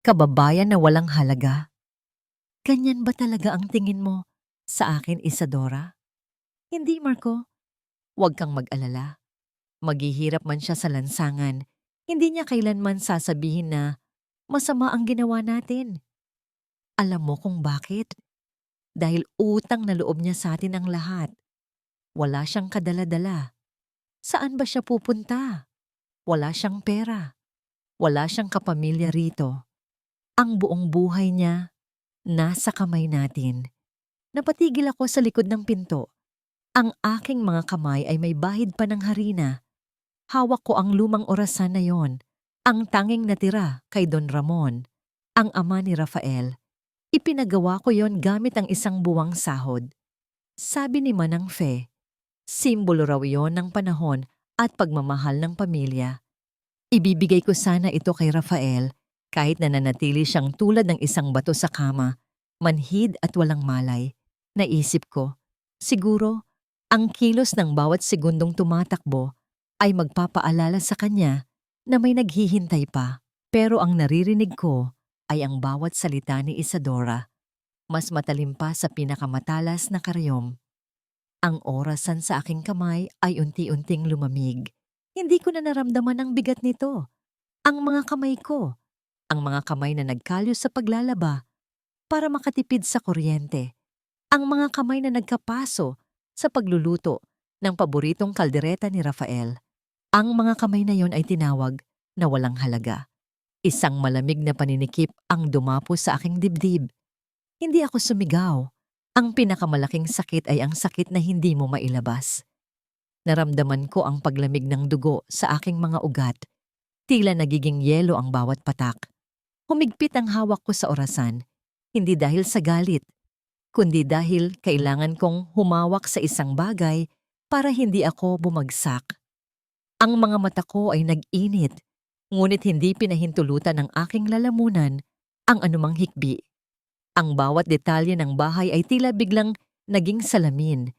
Kababayan na walang halaga. Ganyan ba talaga ang tingin mo sa akin, Isadora? Hindi, Marco. Huwag kang mag-alala. Maghihirap man siya sa lansangan, hindi niya kailanman sasabihin na masama ang ginawa natin. Alam mo kung bakit? Dahil utang na loob niya sa atin ang lahat. Wala siyang kadala-dala. Saan ba siya pupunta? Wala siyang pera. Wala siyang kapamilya rito. Ang buong buhay niya nasa kamay natin. Napatigil ako sa likod ng pinto. Ang aking mga kamay ay may bahid pa ng harina. Hawak ko ang lumang orasan na yon. Ang tanging natira kay Don Ramon, ang ama ni Rafael. Ipinagawa ko yon gamit ang isang buwang sahod. Sabi ni Manang Fe, simbolo raw yon ng panahon at pagmamahal ng pamilya. Ibibigay ko sana ito kay Rafael kahit nananatili siyang tulad ng isang bato sa kama, manhid at walang malay. Naisip ko, siguro, ang kilos ng bawat segundong tumatakbo ay magpapaalala sa kanya na may naghihintay pa. Pero ang naririnig ko ay ang bawat salita ni Isadora. Mas matalim pa sa pinakamatalas na karyom. Ang orasan sa aking kamay ay unti-unting lumamig. Hindi ko na naramdaman ang bigat nito. Ang mga kamay ko, ang mga kamay na nagkalyo sa paglalaba para makatipid sa kuryente. Ang mga kamay na nagkapaso sa pagluluto ng paboritong kaldereta ni Rafael. Ang mga kamay na yon ay tinawag na walang halaga. Isang malamig na paninikip ang dumapo sa aking dibdib. Hindi ako sumigaw. Ang pinakamalaking sakit ay ang sakit na hindi mo mailabas. Naramdaman ko ang paglamig ng dugo sa aking mga ugat. Tila nagiging yelo ang bawat patak. Humigpit ang hawak ko sa orasan, hindi dahil sa galit, kundi dahil kailangan kong humawak sa isang bagay para hindi ako bumagsak. Ang mga mata ko ay nag-init, ngunit hindi pinahintulutan ng aking lalamunan ang anumang hikbi. Ang bawat detalye ng bahay ay tila biglang naging salamin,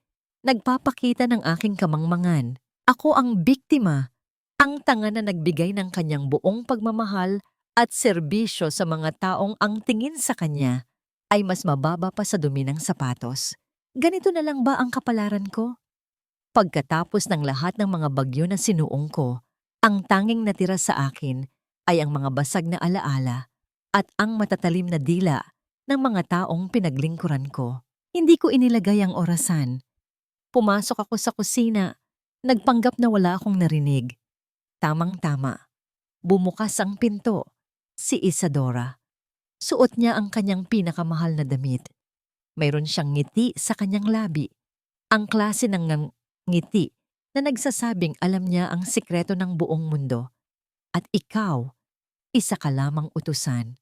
nagpapakita ng aking kamangmangan. Ako ang biktima, ang tanga na nagbigay ng kanyang buong pagmamahal at serbisyo sa mga taong ang tingin sa kanya ay mas mababa pa sa dumi ng sapatos. Ganito na lang ba ang kapalaran ko? Pagkatapos ng lahat ng mga bagyo na sinuong ko, ang tanging natira sa akin ay ang mga basag na alaala at ang matatalim na dila ng mga taong pinaglingkuran ko. Hindi ko inilagay ang orasan. Pumasok ako sa kusina, nagpanggap na wala akong narinig. Tamang-tama. Bumukas ang pinto. Si Isadora. Suot niya ang kanyang pinakamahal na damit. Mayroon siyang ngiti sa kanyang labi. Ang klase ng ngiti na nagsasabing alam niya ang sikreto ng buong mundo. At ikaw, isa ka lamang utusan.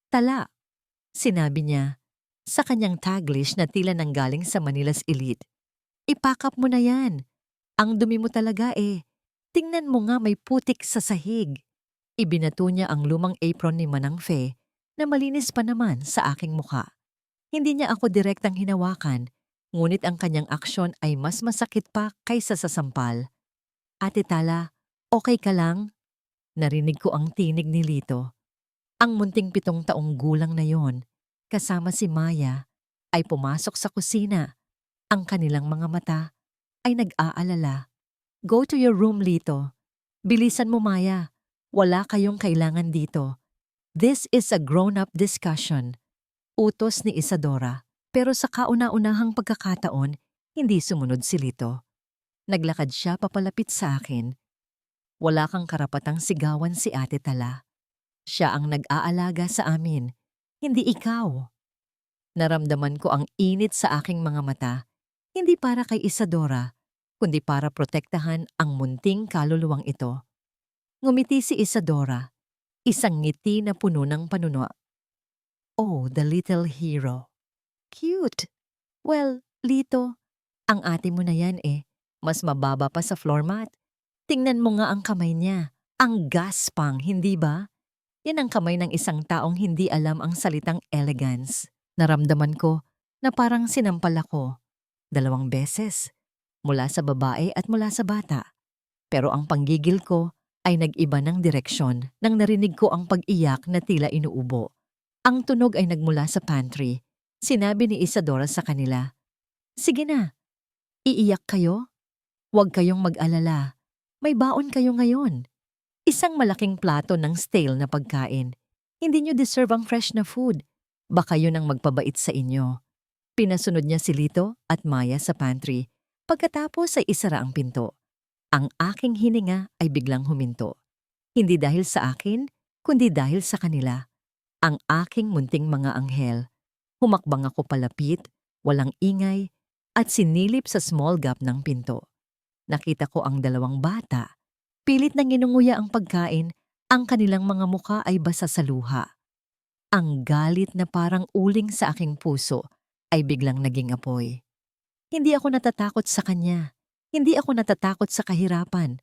Tala, sinabi niya sa kanyang Taglish na tila nanggaling sa Manila's elite. Ipakap mo na yan. Ang dumi mo talaga eh. Tingnan mo nga may putik sa sahig. Ibinato niya ang lumang apron ni Manang Fe na malinis pa naman sa aking mukha. Hindi niya ako direktang hinawakan, ngunit ang kanyang aksyon ay mas masakit pa kaysa sa sampal. Ate Tala, okay ka lang? Narinig ko ang tinig ni Lito. Ang munting 7 taong gulang na yon, kasama si Maya, ay pumasok sa kusina. Ang kanilang mga mata ay nag-aalala. Go to your room, Lito. Bilisan mo, Maya. Wala kayong kailangan dito. This is a grown-up discussion. Utos ni Isadora, pero sa kauna-unahang pagkakataon, hindi sumunod si Lito. Naglakad siya papalapit sa akin. Wala kang karapatang sigawan si Ate Tala. Siya ang nag-aalaga sa amin, hindi ikaw. Naramdaman ko ang init sa aking mga mata, hindi para kay Isadora, kundi para protektahan ang munting kaluluwang ito. Ngumiti si Isadora, isang ngiti na puno ng panunwa. Oh, the little hero. Cute. Well, Lito, ang ate mo na yan eh. Mas mababa pa sa floor mat. Tingnan mo nga ang kamay niya. Ang gaspang, hindi ba? Yan ang kamay ng isang taong hindi alam ang salitang elegance. Naramdaman ko na parang sinampal ako. 2 beses. Mula sa babae at mula sa bata. Pero ang panggigil ko ay nag-iba ng direksyon nang narinig ko ang pag-iyak na tila inuubo. Ang tunog ay nagmula sa pantry. Sinabi ni Isadora sa kanila, "Sige na, iiyak kayo? Huwag kayong mag-alala. May baon kayo ngayon. Isang malaking plato ng stale na pagkain. Hindi nyo deserve ang fresh na food. Baka yun ang magpabait sa inyo." Pinasunod niya si Lito at Maya sa pantry. Pagkatapos ay isara ang pinto. Ang aking hininga ay biglang huminto. Hindi dahil sa akin, kundi dahil sa kanila. Ang aking munting mga anghel. Humakbang ako palapit, walang ingay, at sinilip sa small gap ng pinto. Nakita ko ang dalawang bata. Pilit na nginunguya ang pagkain, ang kanilang mga muka ay basa sa luha. Ang galit na parang uling sa aking puso ay biglang naging apoy. Hindi ako natatakot sa kanya. Hindi ako natatakot sa kahirapan.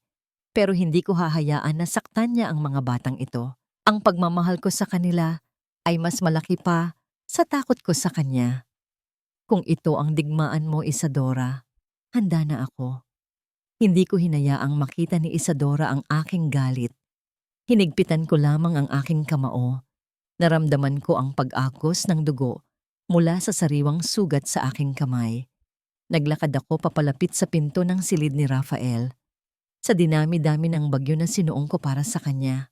Pero hindi ko hahayaan na saktan niya ang mga batang ito. Ang pagmamahal ko sa kanila ay mas malaki pa sa takot ko sa kanya. Kung ito ang digmaan mo, Isadora, handa na ako. Hindi ko hinayaang makita ni Isadora ang aking galit. Hinigpitan ko lamang ang aking kamao. Naramdaman ko ang pag-agos ng dugo mula sa sariwang sugat sa aking kamay. Naglakad ako papalapit sa pinto ng silid ni Rafael. Sa dinami-dami ng bagyo na sinuong ko para sa kanya.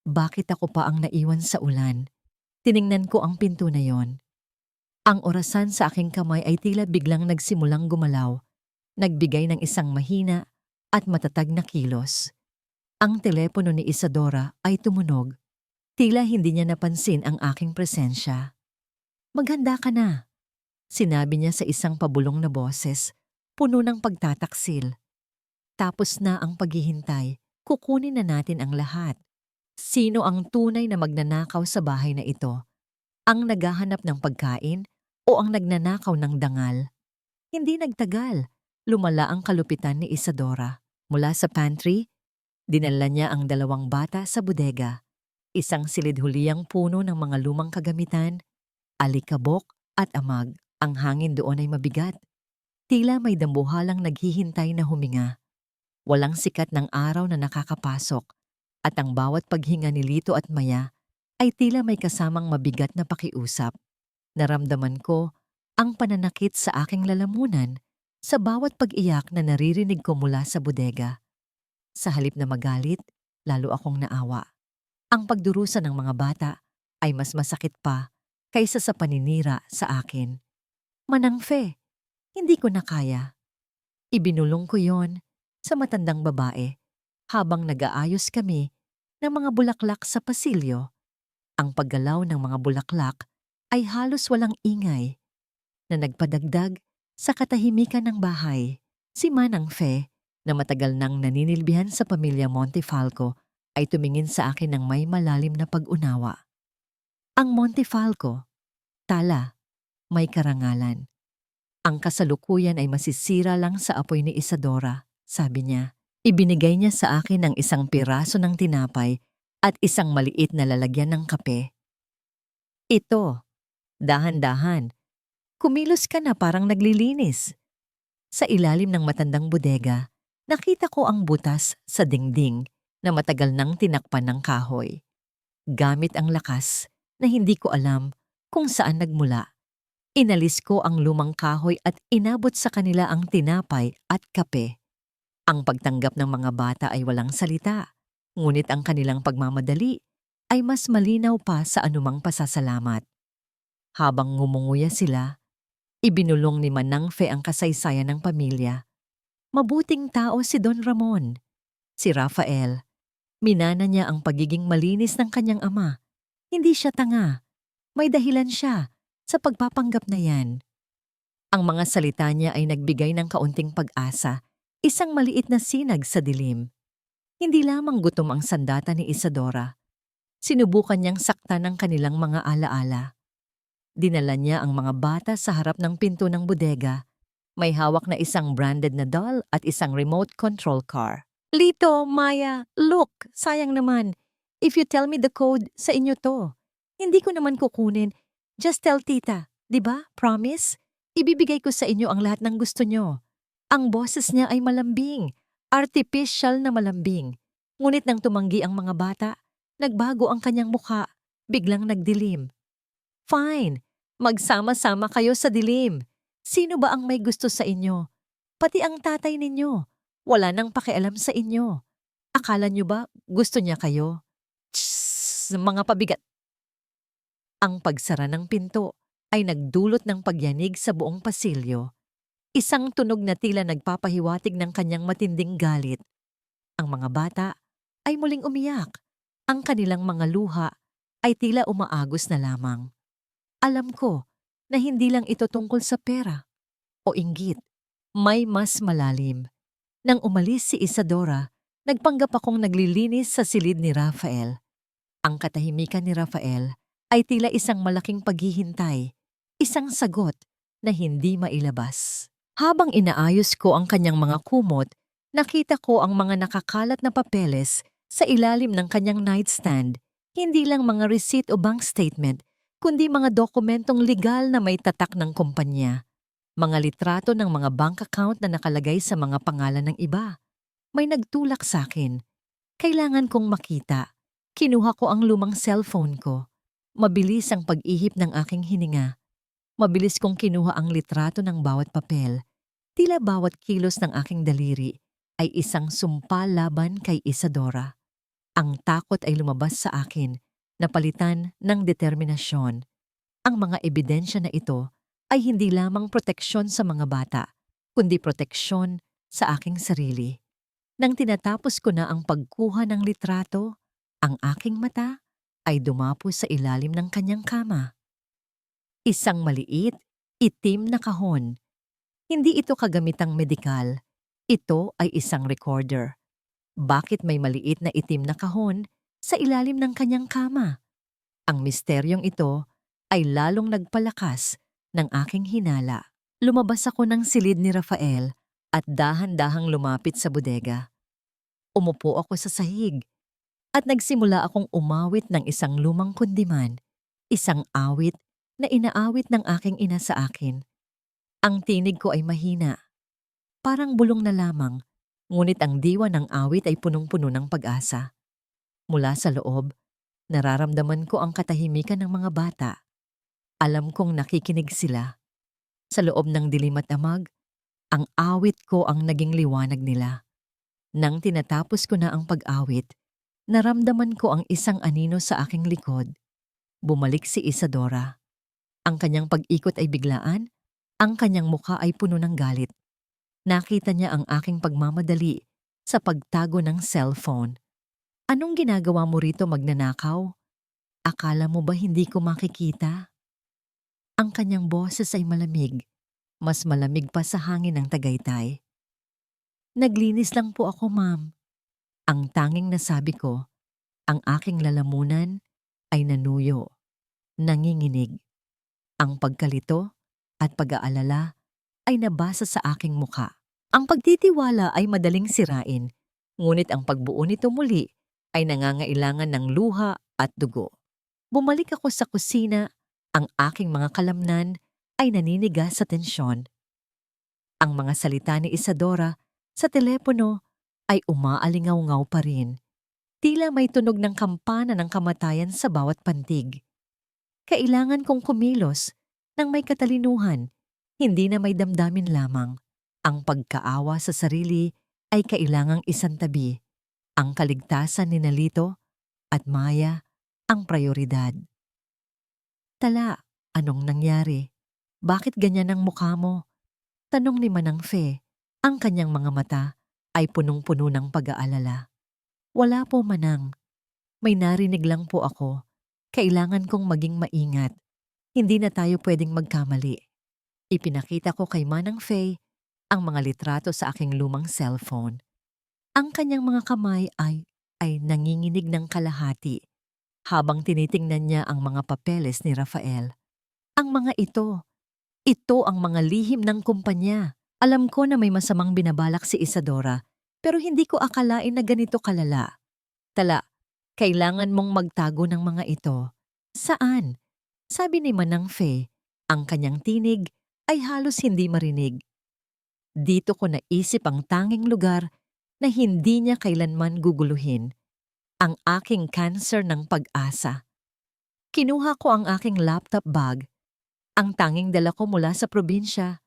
Bakit ako pa ang naiwan sa ulan? Tiningnan ko ang pinto na yon. Ang orasan sa aking kamay ay tila biglang nagsimulang gumalaw, nagbigay ng isang mahina at matatag na kilos. Ang telepono ni Isadora ay tumunog. Tila hindi niya napansin ang aking presensya. "Maghanda ka na," sinabi niya sa isang pabulong na boses, puno ng pagtataksil. "Tapos na ang paghihintay, kukunin na natin ang lahat." Sino ang tunay na magnanakaw sa bahay na ito? Ang naghahanap ng pagkain o ang nagnanakaw ng dangal? Hindi nagtagal. Lumala ang kalupitan ni Isadora. Mula sa pantry, dinala niya ang dalawang bata sa bodega. Isang silid-huliyang puno ng mga lumang kagamitan, alikabok at amag. Ang hangin doon ay mabigat. Tila may dambuhalang naghihintay na huminga. Walang sikat ng araw na nakakapasok. At ang bawat paghinga ni Lito at Maya ay tila may kasamang mabigat na pakiusap. Naramdaman ko ang pananakit sa aking lalamunan sa bawat pag-iyak na naririnig ko mula sa bodega. Sa halip na magalit, lalo akong naawa. Ang pagdurusa ng mga bata ay mas masakit pa kaysa sa paninira sa akin. "Manangfe, hindi ko na kaya." Ibinulong ko yon sa matandang babae habang nag-aayos kami ng mga bulaklak sa pasilyo. Ang paggalaw ng mga bulaklak ay halos walang ingay na nagpadagdag sa katahimikan ng bahay. Si Manang Fe, na matagal nang naninilbihan sa pamilya Montefalco, ay tumingin sa akin ng may malalim na pag-unawa. Ang Montefalco, tala, may karangalan. Ang kasalukuyan ay masisira lang sa apoy ni Isadora, sabi niya. Ibinigay niya sa akin ang isang piraso ng tinapay at isang maliit na lalagyan ng kape. "Ito, dahan-dahan. Kumilos ka na parang naglilinis." Sa ilalim ng matandang bodega, nakita ko ang butas sa dingding na matagal nang tinakpan ng kahoy. Gamit ang lakas na hindi ko alam kung saan nagmula, inalis ko ang lumang kahoy at inabot sa kanila ang tinapay at kape. Ang pagtanggap ng mga bata ay walang salita, ngunit ang kanilang pagmamadali ay mas malinaw pa sa anumang pasasalamat. Habang ngumunguya sila, ibinulong ni Manang Fe ang kasaysayan ng pamilya. Mabuting tao si Don Ramon. Si Rafael, minana niya ang pagiging malinis ng kanyang ama. Hindi siya tanga. May dahilan siya sa pagpapanggap na yan. Ang mga salita niya ay nagbigay ng kaunting pag-asa. Isang maliit na sinag sa dilim. Hindi lamang gutom ang sandata ni Isadora. Sinubukan niyang saktan ang kanilang mga alaala. Dinala niya ang mga bata sa harap ng pinto ng bodega. May hawak na isang branded na doll at isang remote control car. "Lito, Maya, look, sayang naman. If you tell me the code, sa inyo to. Hindi ko naman kukunin. Just tell tita, di ba? Promise? Ibibigay ko sa inyo ang lahat ng gusto nyo." Ang boses niya ay malambing, artificial na malambing. Ngunit nang tumanggi ang mga bata, nagbago ang kanyang mukha, biglang nagdilim. Fine, magsama-sama kayo sa dilim. Sino ba ang may gusto sa inyo? Pati ang tatay ninyo. Wala nang pakialam sa inyo. Akala nyo ba gusto niya kayo? Tss, mga pabigat. Ang pagsara ng pinto ay nagdulot ng pagyanig sa buong pasilyo. Isang tunog na tila nagpapahiwatig ng kanyang matinding galit. Ang mga bata ay muling umiyak. Ang kanilang mga luha ay tila umaagos na lamang. Alam ko na hindi lang ito tungkol sa pera o inggit. May mas malalim. Nang umalis si Isadora, nagpanggap akong naglilinis sa silid ni Rafael. Ang katahimikan ni Rafael ay tila isang malaking paghihintay, isang sagot na hindi mailabas. Habang inaayos ko ang kanyang mga kumot, nakita ko ang mga nakakalat na papeles sa ilalim ng kanyang nightstand, hindi lang mga receipt o bank statement, kundi mga dokumentong legal na may tatak ng kumpanya. Mga litrato ng mga bank account na nakalagay sa mga pangalan ng iba. May nagtulak sa akin. Kailangan kong makita. Kinuha ko ang lumang cellphone ko. Mabilis ang pag-ihip ng aking hininga. Mabilis kong kinuha ang litrato ng bawat papel. Tila bawat kilos ng aking daliri ay isang sumpa laban kay Isadora. Ang takot ay lumabas sa akin, napalitan ng determinasyon. Ang mga ebidensya na ito ay hindi lamang proteksyon sa mga bata, kundi proteksyon sa aking sarili. Nang tinatapos ko na ang pagkuha ng litrato, ang aking mata ay dumapo sa ilalim ng kanyang kama. Isang maliit, itim na kahon. Hindi ito kagamitang medikal. Ito ay isang recorder. Bakit may maliit na itim na kahon sa ilalim ng kanyang kama? Ang misteryong ito ay lalong nagpalakas ng aking hinala. Lumabas ako ng silid ni Rafael at dahan-dahang lumapit sa bodega. Umupo ako sa sahig at nagsimula akong umawit ng isang lumang kundiman, isang awit na inaawit ng aking ina sa akin. Ang tinig ko ay mahina, parang bulong na lamang, ngunit ang diwa ng awit ay punong-puno ng pag-asa. Mula sa loob, nararamdaman ko ang katahimikan ng mga bata. Alam kong nakikinig sila. Sa loob ng dilim at amag, ang awit ko ang naging liwanag nila. Nang tinatapos ko na ang pag-awit, naramdaman ko ang isang anino sa aking likod. Bumalik si Isadora. Ang kanyang pag-ikot ay biglaan, ang kanyang mukha ay puno ng galit. Nakita niya ang aking pagmamadali sa pagtago ng cellphone. Anong ginagawa mo rito, magnanakaw? Akala mo ba hindi ko makikita? Ang kanyang boses ay malamig, mas malamig pa sa hangin ng Tagaytay. Naglinis lang po ako, ma'am. Ang tanging nasabi ko, ang aking lalamunan ay nanuyo, nanginginig. Ang pagkalito at pag-aalala ay nabasa sa aking muka. Ang pagtitiwala ay madaling sirain, ngunit ang pagbuo nito muli ay nangangailangan ng luha at dugo. Bumalik ako sa kusina, ang aking mga kalamnan ay naninigas sa tensyon. Ang mga salita ni Isadora sa telepono ay umaalingaw-ngaw pa rin. Tila may tunog ng kampana ng kamatayan sa bawat pantig. Kailangan kong kumilos ng may katalinuhan, hindi na may damdamin lamang. Ang pagkaawa sa sarili ay kailangang isantabi. Ang kaligtasan ni Nalito at Maya ang prioridad. Tala, anong nangyari? Bakit ganyan ang mukha mo? Tanong ni Manang Fe. Ang kanyang mga mata ay punong-puno ng pag-aalala. Wala po, Manang. May narinig lang po ako. Kailangan kong maging maingat. Hindi na tayo pwedeng magkamali. Ipinakita ko kay Manang Fe ang mga litrato sa aking lumang cellphone. Ang kanyang mga kamay ay nanginginig ng kalahati habang tinitingnan niya ang mga papeles ni Rafael. Ang mga ito ang mga lihim ng kumpanya. Alam ko na may masamang binabalak si Isadora, pero hindi ko akalain na ganito kalala. Tala, kailangan mong magtago ng mga ito. Saan? Sabi ni Manang Fe, ang kanyang tinig ay halos hindi marinig. Dito ko naisip ang tanging lugar na hindi niya kailanman guguluhin ang aking cancer ng pag-asa. Kinuha ko ang aking laptop bag, ang tanging dala ko mula sa probinsya,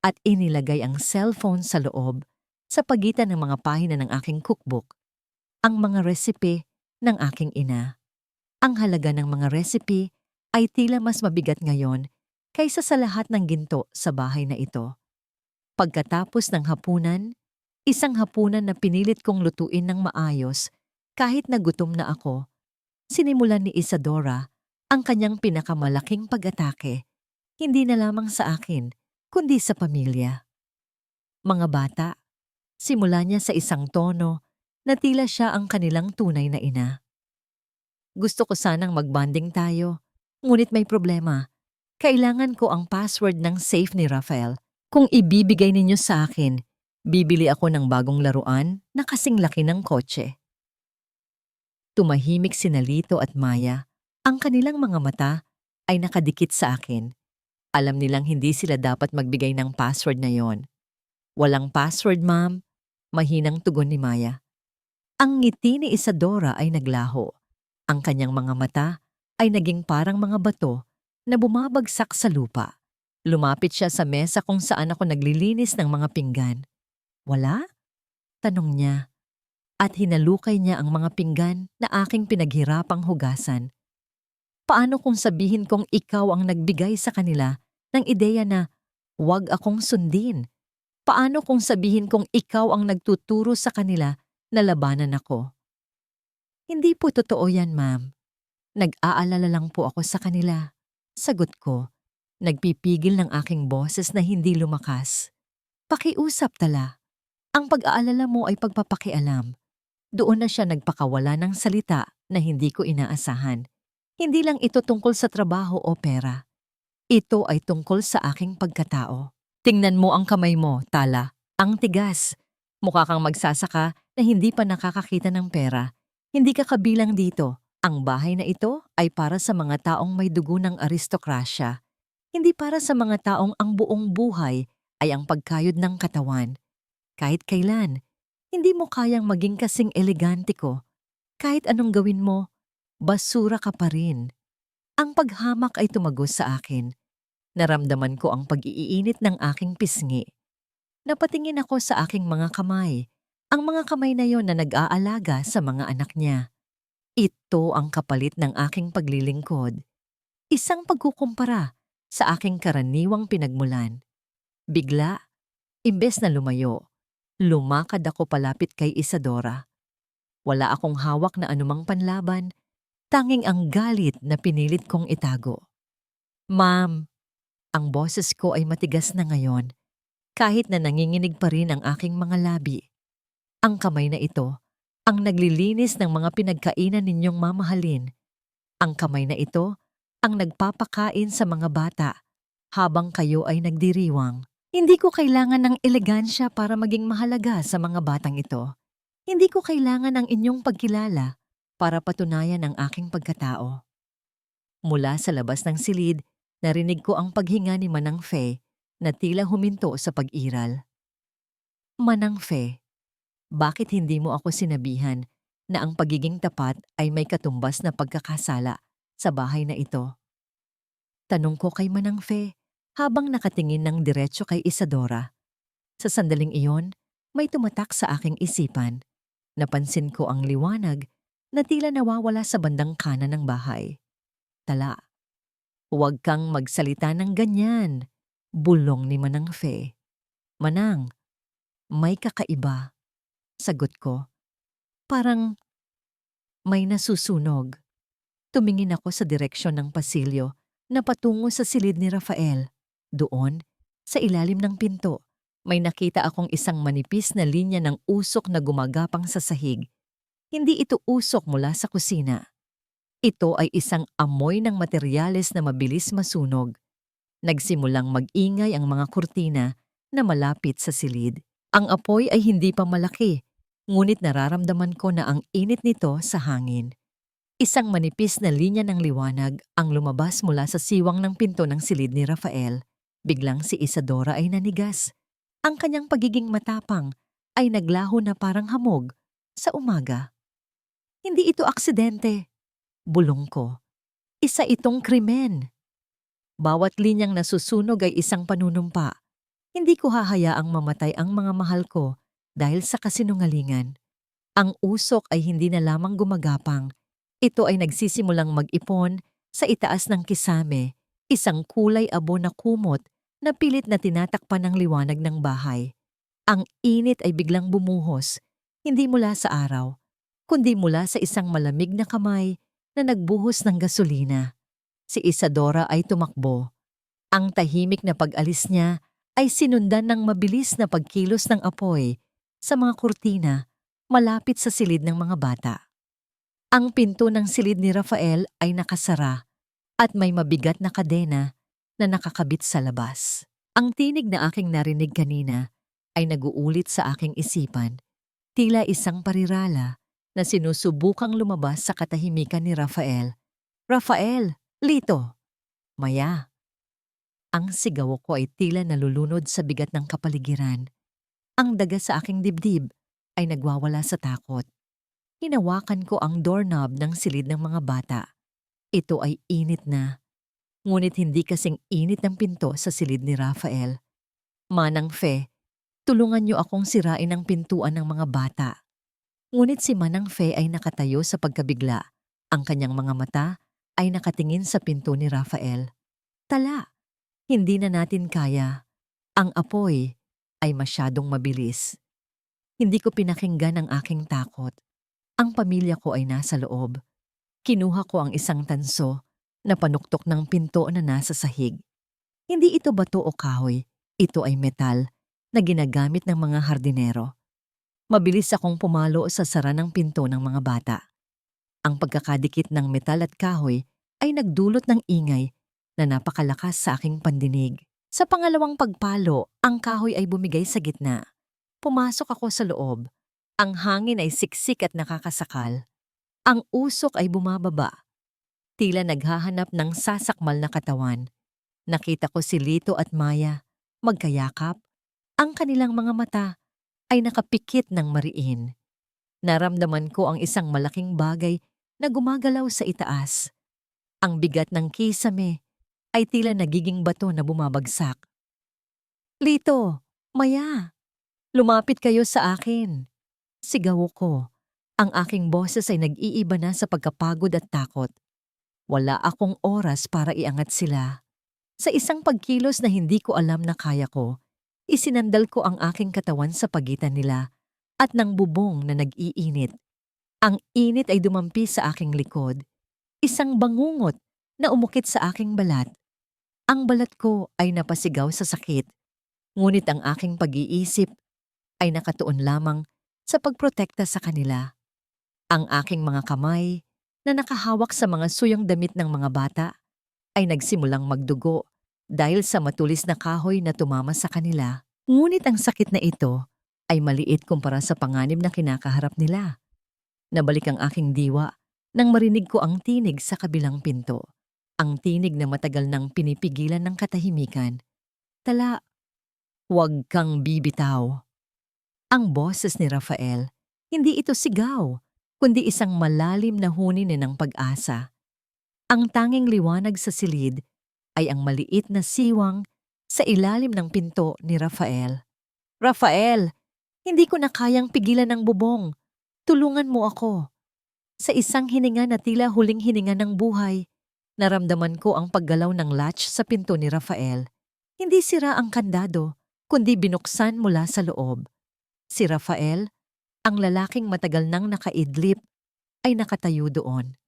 at inilagay ang cellphone sa loob sa pagitan ng mga pahina ng aking cookbook, ang mga recipe ng aking ina. Ang halaga ng mga recipe ay tila mas mabigat ngayon kaysa sa lahat ng ginto sa bahay na ito. Pagkatapos ng hapunan, isang hapunan na pinilit kong lutuin ng maayos kahit na gutom na ako, sinimulan ni Isadora ang kanyang pinakamalaking pag-atake, hindi na lamang sa akin, kundi sa pamilya. Mga bata, simula niya sa isang tono na tila siya ang kanilang tunay na ina. Gusto ko sanang magbanding tayo, ngunit may problema. Kailangan ko ang password ng safe ni Rafael. Kung ibibigay ninyo sa akin, bibili ako ng bagong laruan na kasing laki ng kotse. Tumahimik sina Lito at Maya. Ang kanilang mga mata ay nakadikit sa akin. Alam nilang hindi sila dapat magbigay ng password na yon. Walang password, ma'am. Mahinang tugon ni Maya. Ang ngiti ni Isadora ay naglaho. Ang kanyang mga mata ay naging parang mga bato na bumabagsak sa lupa. Lumapit siya sa mesa kung saan ako naglilinis ng mga pinggan. Wala? Tanong niya. At hinalukay niya ang mga pinggan na aking pinaghirapang hugasan. Paano kung sabihin kong ikaw ang nagbigay sa kanila ng ideya na huwag akong sundin? Paano kung sabihin kong ikaw ang nagtuturo sa kanila na labanan ako? Hindi po totoo yan, ma'am. Nag-aalala lang po ako sa kanila. Sagot ko, nagpipigil ng aking boses na hindi lumakas. Pakiusap tala. Ang pag-aalala mo ay pagpapakialam. Doon na siya nagpakawala ng salita na hindi ko inaasahan. Hindi lang ito tungkol sa trabaho o pera. Ito ay tungkol sa aking pagkatao. Tingnan mo ang kamay mo, Tala. Ang tigas. Mukha kang magsasaka na hindi pa nakakakita ng pera. Hindi ka kabilang dito. Ang bahay na ito ay para sa mga taong may dugo ng aristokrasya. Hindi para sa mga taong ang buong buhay ay ang pagkayod ng katawan. Kahit kailan, hindi mo kayang maging kasing elegante ko. Kahit anong gawin mo, basura ka pa rin. Ang paghamak ay tumagos sa akin. Naramdaman ko ang pag-iinit ng aking pisngi. Napatingin ako sa aking mga kamay. Ang mga kamay na yon na nag-aalaga sa mga anak niya. Ito ang kapalit ng aking paglilingkod. Isang pagkukumpara sa aking karaniwang pinagmulan. Bigla, imbes na lumayo, lumakad ako palapit kay Isadora. Wala akong hawak na anumang panlaban, tanging ang galit na pinilit kong itago. Ma'am, ang boses ko ay matigas na ngayon, kahit na nanginginig pa rin ang aking mga labi. Ang kamay na ito, ang naglilinis ng mga pinagkainan ninyong mamahalin. Ang kamay na ito, ang nagpapakain sa mga bata habang kayo ay nagdiriwang. Hindi ko kailangan ng elegansya para maging mahalaga sa mga batang ito. Hindi ko kailangan ng inyong pagkilala para patunayan ang aking pagkatao. Mula sa labas ng silid, narinig ko ang paghinga ni Manang Fe na tila huminto sa pag-iral. Manang Fe, bakit hindi mo ako sinabihan na ang pagiging tapat ay may katumbas na pagkakasala sa bahay na ito? Tanong ko kay Manang Fe habang nakatingin ng diretso kay Isadora. Sa sandaling iyon, may tumatak sa aking isipan. Napansin ko ang liwanag na tila nawawala sa bandang kanan ng bahay. Tala, huwag kang magsalita ng ganyan, bulong ni Manang Fe. Manang, may kakaiba. Sagot ko. Parang may nasusunog. Tumingin ako sa direksyon ng pasilyo na patungo sa silid ni Rafael. Doon, sa ilalim ng pinto, may nakita akong isang manipis na linya ng usok na gumagapang sa sahig. Hindi ito usok mula sa kusina. Ito ay isang amoy ng materyales na mabilis masunog. Nagsimulang mag-ingay ang mga kurtina na malapit sa silid. Ang apoy ay hindi pa malaki, ngunit nararamdaman ko na ang init nito sa hangin. Isang manipis na linya ng liwanag ang lumabas mula sa siwang ng pinto ng silid ni Rafael. Biglang si Isadora ay nanigas. Ang kanyang pagiging matapang ay naglaho na parang hamog sa umaga. Hindi ito aksidente, bulong ko. Isa itong krimen. Bawat linyang nasusunog ay isang panunumpa. Hindi ko hahayaang mamatay ang mga mahal ko dahil sa kasinungalingan. Ang usok ay hindi na lamang gumagapang. Ito ay nagsisimulang mag-ipon sa itaas ng kisame, isang kulay abo na kumot na pilit na tinatakpan ng liwanag ng bahay. Ang init ay biglang bumuhos, hindi mula sa araw, kundi mula sa isang malamig na kamay na nagbuhos ng gasolina. Si Isadora ay tumakbo. Ang tahimik na pag-alis niya ay sinundan ng mabilis na pagkilos ng apoy sa mga kurtina malapit sa silid ng mga bata. Ang pinto ng silid ni Rafael ay nakasara at may mabigat na kadena na nakakabit sa labas. Ang tinig na aking narinig kanina ay naguulit sa aking isipan, tila isang parirala na sinusubukang lumabas sa katahimikan ni Rafael. Rafael! Lito! Maya! Ang sigaw ko ay tila nalulunod sa bigat ng kapaligiran. Ang daga sa aking dibdib ay nagwawala sa takot. Hinawakan ko ang doorknob ng silid ng mga bata. Ito ay init na, ngunit hindi kasing init ng pinto sa silid ni Rafael. Manang Fe, tulungan niyo akong sirain ang pintuan ng mga bata. Ngunit si Manang Fe ay nakatayo sa pagkabigla. Ang kanyang mga mata ay nakatingin sa pinto ni Rafael. Tala, hindi na natin kaya. Ang apoy ay masyadong mabilis. Hindi ko pinakinggan ang aking takot. Ang pamilya ko ay nasa loob. Kinuha ko ang isang tanso na panuktok ng pinto na nasa sahig. Hindi ito bato o kahoy, ito ay metal na ginagamit ng mga hardinero. Mabilis akong pumalo sa sara ng pinto ng mga bata. Ang pagkakadikit ng metal at kahoy ay nagdulot ng ingay na napakalakas sa aking pandinig. Sa pangalawang pagpalo, ang kahoy ay bumigay sa gitna. Pumasok ako sa loob. Ang hangin ay siksik at nakakasakal. Ang usok ay bumababa. Tila naghahanap ng sasakmal na katawan. Nakita ko si Lito at Maya, magkayakap. Ang kanilang mga mata ay nakapikit ng mariin. Naramdaman ko ang isang malaking bagay na gumagalaw sa itaas. Ang bigat ng kisame ay tila nagiging bato na bumabagsak. Lito, Maya, lumapit kayo sa akin. Sigaw ko. Ang aking boses ay nag-iiba na sa pagkapagod at takot. Wala akong oras para iangat sila. Sa isang pagkilos na hindi ko alam na kaya ko, isinandal ko ang aking katawan sa pagitan nila at ng bubong na nag-iinit. Ang init ay dumampi sa aking likod. Isang bangungot na umukit sa aking balat. Ang balat ko ay napasigaw sa sakit. Ngunit ang aking pag-iisip ay nakatuon lamang sa pagprotekta sa kanila. Ang aking mga kamay na nakahawak sa mga suyang damit ng mga bata ay nagsimulang magdugo dahil sa matulis na kahoy na tumama sa kanila. Ngunit ang sakit na ito ay maliit kumpara sa panganib na kinakaharap nila. Nabalik ang aking diwa nang marinig ko ang tinig sa kabilang pinto. Ang tinig na matagal nang pinipigilan ng katahimikan. Tala, huwag kang bibitaw. Ang boses ni Rafael, hindi ito sigaw, kundi isang malalim na huni ng pag-asa. Ang tanging liwanag sa silid ay ang maliit na siwang sa ilalim ng pinto ni Rafael. Rafael, hindi ko na kayang pigilan ang bubong. Tulungan mo ako. Sa isang hininga na tila huling hininga ng buhay, naramdaman ko ang paggalaw ng latch sa pinto ni Rafael. Hindi sira ang kandado, kundi binuksan mula sa loob. Si Rafael, ang lalaking matagal nang nakaidlip, ay nakatayo doon.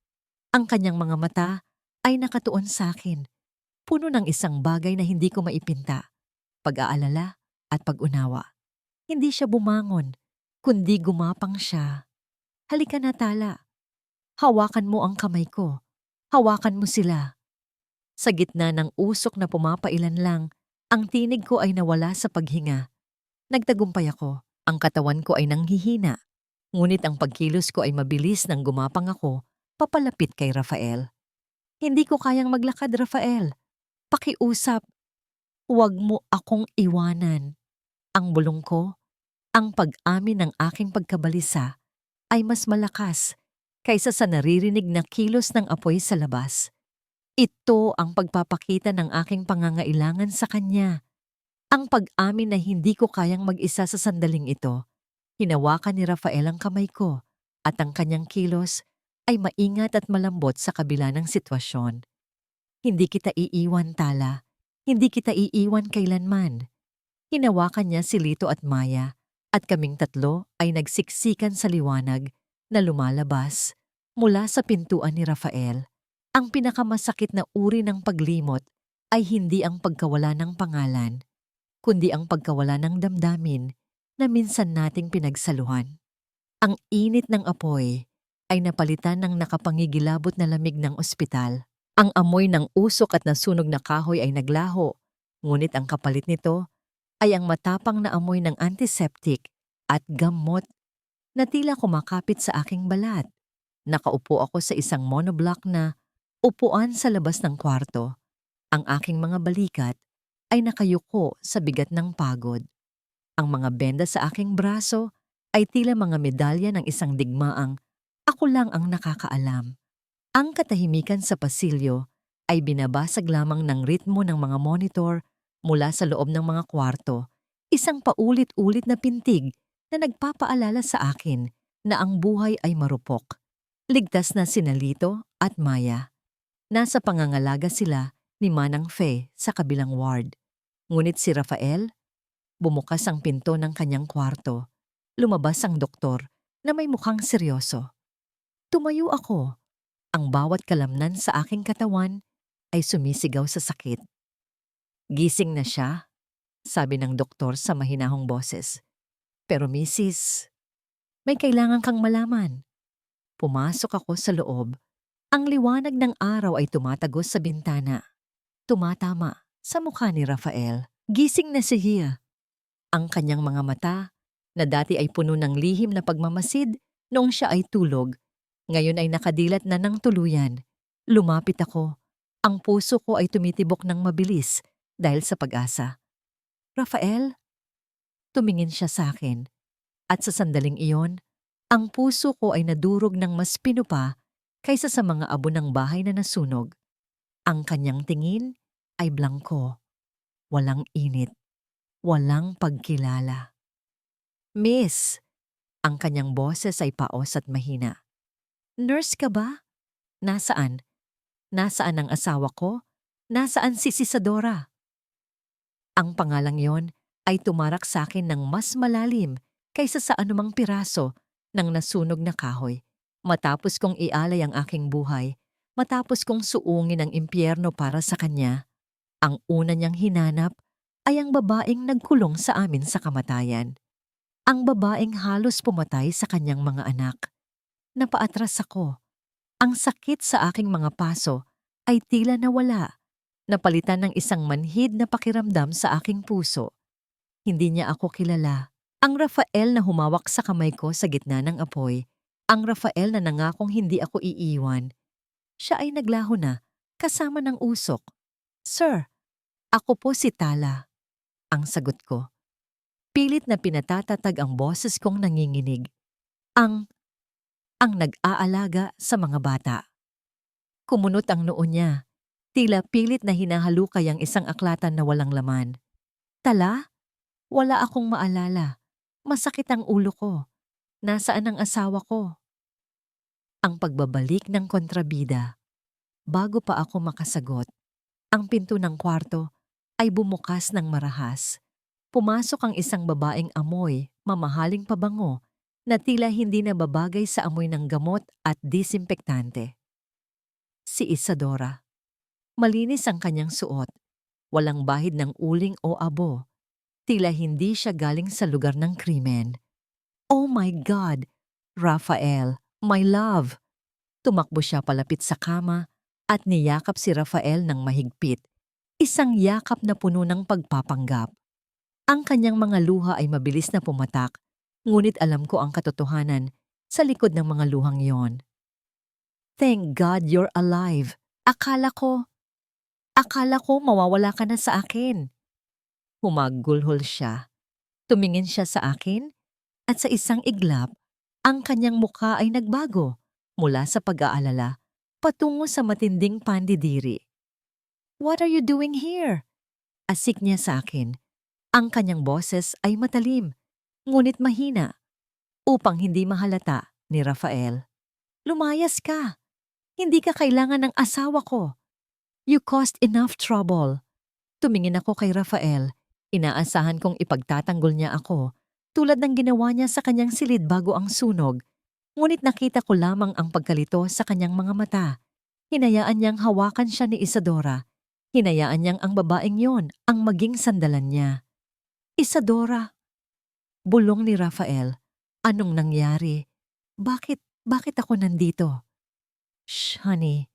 Ang kanyang mga mata ay nakatuon sa akin, puno ng isang bagay na hindi ko maipinta, pag-aalala at pag-unawa. Hindi siya bumangon, kundi gumapang siya. Halika na, Tala. Hawakan mo ang kamay ko. Hawakan mo sila. Sa gitna ng usok na pumapailan lang, ang tinig ko ay nawala sa paghinga. Nagtagumpay ako. Ang katawan ko ay nanghihina. Ngunit ang pagkilos ko ay mabilis nang gumapang ako papalapit kay Rafael. Hindi ko kayang maglakad, Rafael. Pakiusap. Huwag mo akong iwanan. Ang bulong ko, Ang pag-amin ng aking pagkabalisa ay mas malakas kaysa sa naririnig na kilos ng apoy sa labas. Ito ang pagpapakita ng aking pangangailangan sa kanya. Ang pag-amin na hindi ko kayang mag-isa sa sandaling ito. Hinawakan ni Rafael ang kamay ko at ang kanyang kilos ay maingat at malambot sa kabila ng sitwasyon. Hindi kita iiwan, Tala. Hindi kita iiwan kailanman. Hinawakan niya si Lito at Maya at kaming tatlo ay nagsiksikan sa liwanag na lumalabas mula sa pintuan ni Rafael. Ang pinakamasakit na uri ng paglimot ay hindi ang pagkawala ng pangalan, kundi ang pagkawala ng damdamin na minsan nating pinagsaluhan. Ang init ng apoy ay napalitan ng nakapangigilabot na lamig ng ospital. Ang amoy ng usok at nasunog na kahoy ay naglaho, ngunit ang kapalit nito ay ang matapang na amoy ng antiseptic at gamot na tila kumakapit sa aking balat. Nakaupo ako sa isang monoblock na upuan sa labas ng kwarto. Ang aking mga balikat ay nakayuko sa bigat ng pagod. Ang mga benda sa aking braso ay tila mga medalya ng isang digmaang ako lang ang nakakaalam. Ang katahimikan sa pasilyo ay binabasag lamang ng ritmo ng mga monitor mula sa loob ng mga kwarto, isang paulit-ulit na pintig na nagpapaalala sa akin na ang buhay ay marupok. Ligtas na sina Lito at Maya. Nasa pangangalaga sila ni Manang Fe sa kabilang ward. Ngunit si Rafael, bumukas ang pinto ng kanyang kwarto. Lumabas ang doktor na may mukhang seryoso. Tumayo ako. Ang bawat kalamnan sa aking katawan ay sumisigaw sa sakit. Gising na siya, sabi ng doktor sa mahinahong boses. Pero misis, may kailangan kang malaman. Pumasok ako sa loob. Ang liwanag ng araw ay tumatagos sa bintana. Tumatama sa mukha ni Rafael. Gising na siya. Ang kanyang mga mata, na dati ay puno ng lihim na pagmamasid noong siya ay tulog, ngayon ay nakadilat na ng tuluyan. Lumapit ako. Ang puso ko ay tumitibok ng mabilis dahil sa pag-asa. Rafael? Tumingin siya sa akin. At sa sandaling iyon, ang puso ko ay nadurog ng mas pinupa kaysa sa mga abo ng bahay na nasunog. Ang kanyang tingin ay blangko. Walang init. Walang pagkilala. Miss! Ang kanyang boses ay paos at mahina. Nurse ka ba? Nasaan? Nasaan ang asawa ko? Nasaan si Isadora? Ang pangalang yon ay tumarak sa akin ng mas malalim kaysa sa anumang piraso ng nasunog na kahoy. Matapos kong ialay ang aking buhay, matapos kong suungin ang impyerno para sa kanya, ang una niyang hinanap ay ang babaeng nagkulong sa amin sa kamatayan. Ang babaeng halos pumatay sa kanyang mga anak. Napaatras ako. Ang sakit sa aking mga paso ay tila nawala, napalitan ng isang manhid na pakiramdam sa aking puso. Hindi niya ako kilala. Ang Rafael na humawak sa kamay ko sa gitna ng apoy, ang Rafael na nangakong hindi ako iiwan. Siya ay naglaho na, kasama ng usok. Sir, ako po si Tala. Ang sagot ko. Pilit na pinatatatag ang boses kong nanginginig. Ang nag-aalaga sa mga bata. Kumunot ang noo niya. Tila pilit na hinahalukay ang isang aklatan na walang laman. Tala? Wala akong maalala. Masakit ang ulo ko. Nasaan ang asawa ko? Ang pagbabalik ng kontrabida. Bago pa ako makasagot, ang pinto ng kwarto ay bumukas ng marahas. Pumasok ang isang babaeng amoy, mamahaling pabango, na tila hindi na babagay sa amoy ng gamot at disinfektante. Si Isadora. Malinis ang kanyang suot. Walang bahid ng uling o abo. Tila hindi siya galing sa lugar ng krimen. Oh my God! Rafael, my love! Tumakbo siya palapit sa kama at niyakap si Rafael ng mahigpit. Isang yakap na puno ng pagpapanggap. Ang kanyang mga luha ay mabilis na pumatak, ngunit alam ko ang katotohanan sa likod ng mga luhang yon. Thank God you're alive. Akala ko mawawala ka na sa akin. Humagulhol siya. Tumingin siya sa akin At sa isang iglap, ang kanyang mukha ay nagbago mula sa pag-aalala patungo sa matinding pandidiri. "What are you doing here?" Asik niya sa akin. Ang kanyang boses ay matalim, ngunit mahina, upang hindi mahalata ni Rafael. "Lumayas ka! Hindi ka kailangan ng asawa ko. You caused enough trouble." Tumingin ako kay Rafael. Inaasahan kong ipagtatanggol niya ako, tulad ng ginawa niya sa kanyang silid bago ang sunog. Ngunit nakita ko lamang ang pagkalito sa kanyang mga mata. Hinayaan niyang hawakan siya ni Isadora. Hinayaan niyang ang babaeng yon ang maging sandalan niya. "Isadora!" Bulong ni Rafael. "Anong nangyari? Bakit ako nandito?" "Shh, honey.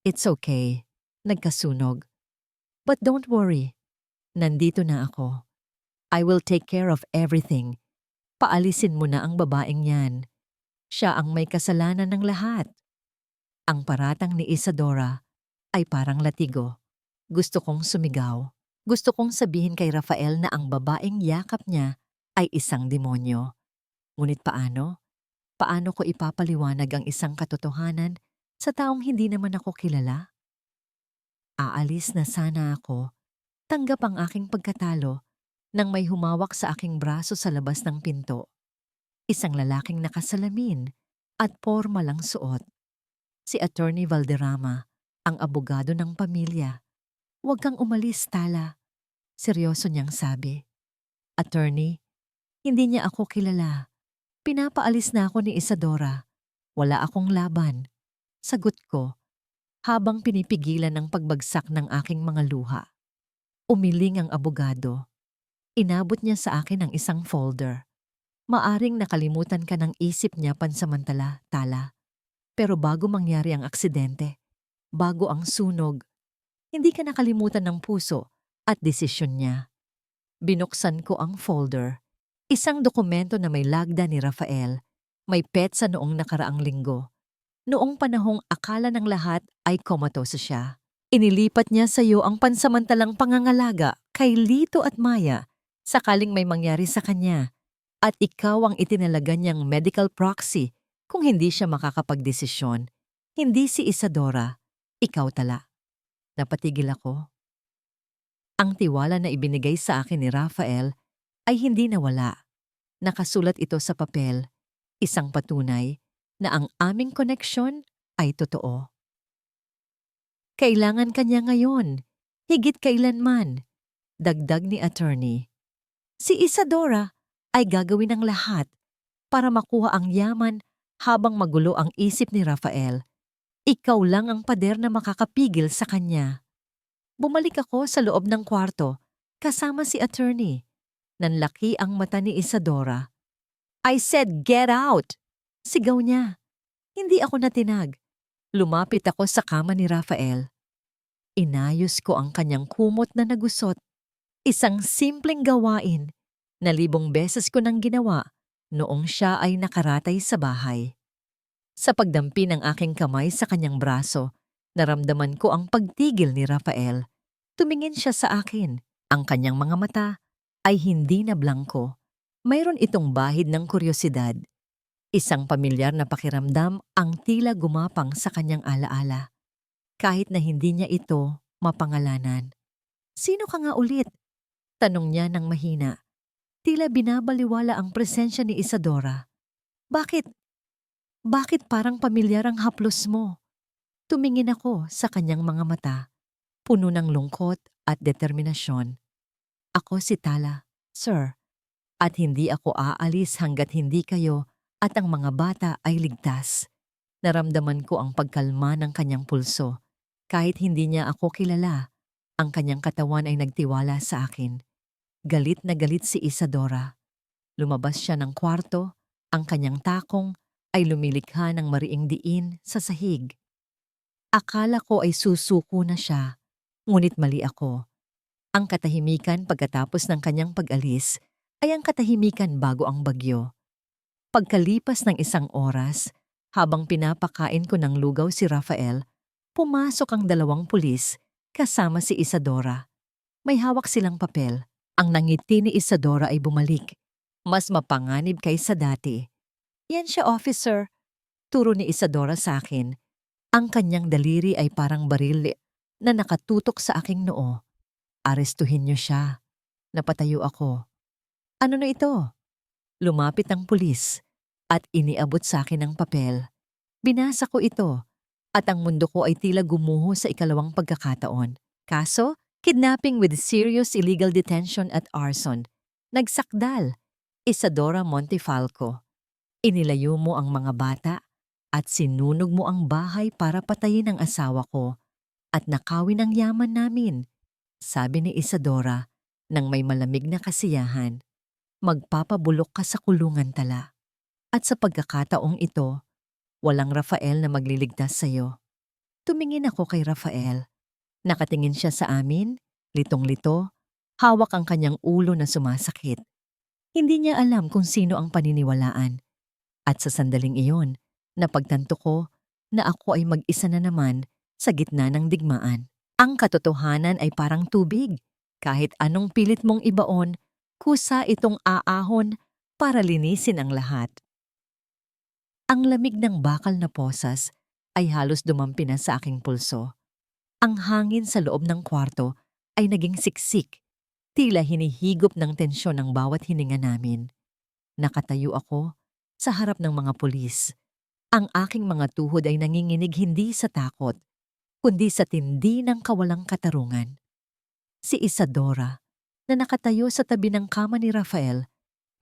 It's okay." Nagkasunog. "But don't worry. Nandito na ako. I will take care of everything. Paalisin mo na ang babaeng yan. Siya ang may kasalanan ng lahat." Ang paratang ni Isadora ay parang latigo. Gusto kong sumigaw. Gusto kong sabihin kay Rafael na ang babaeng yakap niya ay isang demonyo. Ngunit paano? Paano ko ipapaliwanag ang isang katotohanan sa taong hindi naman ako kilala? Aalis na sana ako. Tanggap ang aking pagkatalo nang may humawak sa aking braso sa labas ng pinto. Isang lalaking nakasalamin at pormalang suot. Si Attorney Valderrama, ang abogado ng pamilya. "Huwag kang umalis, Tala." Seryoso niyang sabi. "Attorney, hindi niya ako kilala. Pinapaalis na ako ni Isadora. Wala akong laban." Sagot ko, habang pinipigilan ang pagbagsak ng aking mga luha. Umiling ang abogado. Inabot niya sa akin ang isang folder. "Maaring nakalimutan ka ng isip niya pansamantala, Tala. Pero bago mangyari ang aksidente, bago ang sunog, hindi ka nakalimutan ng puso at desisyon niya." Binuksan ko ang folder. Isang dokumento na may lagda ni Rafael. May petsa noong nakaraang linggo. Noong panahong akala ng lahat ay komatose siya. Inilipat niya sa iyo ang pansamantalang pangangalaga kay Lito at Maya sakaling may mangyari sa kanya. At ikaw ang itinalaga niyang medical proxy kung hindi siya makakapagdesisyon. Hindi si Isadora. Ikaw, Tala. Napatigil ako. Ang tiwala na ibinigay sa akin ni Rafael ay hindi nawala. Nakasulat ito sa papel, isang patunay na ang aming koneksyon ay totoo. "Kailangan kanya ngayon, higit kailanman," dagdag ni attorney. "Si Isadora ay gagawin ang lahat para makuha ang yaman habang magulo ang isip ni Rafael. Ikaw lang ang pader na makakapigil sa kanya." Bumalik ako sa loob ng kwarto kasama si attorney. Nanlaki ang mata ni Isadora. "I said get out!" Sigaw niya. Hindi ako natinag. Lumapit ako sa kama ni Rafael. Inayos ko ang kanyang kumot na nagusot. Isang simpleng gawain na 1,000 beses ko nang ginawa noong siya ay nakaratay sa bahay. Sa pagdampi ng aking kamay sa kanyang braso, naramdaman ko ang pagtigil ni Rafael. Tumingin siya sa akin. Ang kanyang mga mata ay hindi na blangko. Mayroon itong bahid ng kuryosidad. Isang pamilyar na pakiramdam ang tila gumapang sa kanyang alaala. Kahit na hindi niya ito mapangalanan. "Sino ka nga ulit?" tanong niya ng mahina. Tila binabaliwala ang presensya ni Isadora. Bakit parang pamilyar ang haplos mo?" Tumingin ako sa kanyang mga mata, puno ng lungkot at determinasyon. "Ako si Tala, sir, at hindi ako aalis hanggat hindi kayo at ang mga bata ay ligtas." Naramdaman ko ang pagkalma ng kanyang pulso. Kahit hindi niya ako kilala, ang kanyang katawan ay nagtiwala sa akin. Galit na galit si Isadora. Lumabas siya ng kwarto, ang kanyang takong ay lumilikha ng mariing diin sa sahig. Akala ko ay susuko na siya, ngunit mali ako. Ang katahimikan pagkatapos ng kanyang pag-alis ay ang katahimikan bago ang bagyo. Pagkalipas ng 1 oras, habang pinapakain ko ng lugaw si Rafael, pumasok ang 2 pulis kasama si Isadora. May hawak silang papel. Ang nangiti ni Isadora ay bumalik. Mas mapanganib kaysa dati. Yan siya, officer. Turo ni Isadora sa akin. Ang kanyang daliri ay parang baril na nakatutok sa aking noo. Arestuhin niyo siya. Napatayo ako. Ano na ito? Lumapit ang pulis at iniabot sa akin ang papel. Binasa ko ito at ang mundo ko ay tila gumuho sa ikalawang pagkakataon. Kaso, kidnapping with serious illegal detention at arson. Nagsakdal. Isadora Montefalco. Inilayo mo ang mga bata at sinunog mo ang bahay para patayin ang asawa ko at nakawin ang yaman namin. Sabi ni Isadora nang may malamig na kasiyahan. Magpapabulok ka sa kulungan tala. At sa pagkakataong ito, walang Rafael na magliligtas sa'yo. Tumingin ako kay Rafael. Nakatingin siya sa amin, litong-lito, hawak ang kanyang ulo na sumasakit. Hindi niya alam kung sino ang paniniwalaan. At sa sandaling iyon, napagtanto ko na ako ay mag-isa na naman sa gitna ng digmaan. Ang katotohanan ay parang tubig. Kahit anong pilit mong ibaon, kusa itong aahon para linisin ang lahat. Ang lamig ng bakal na posas ay halos dumampi na sa aking pulso. Ang hangin sa loob ng kwarto ay naging siksik, tila hinihigop ng tensyon ang bawat hininga namin. Nakatayo ako sa harap ng mga pulis. Ang aking mga tuhod ay nanginginig hindi sa takot, kundi sa tindi ng kawalang katarungan. Si Isadora, na nakatayo sa tabi ng kama ni Rafael,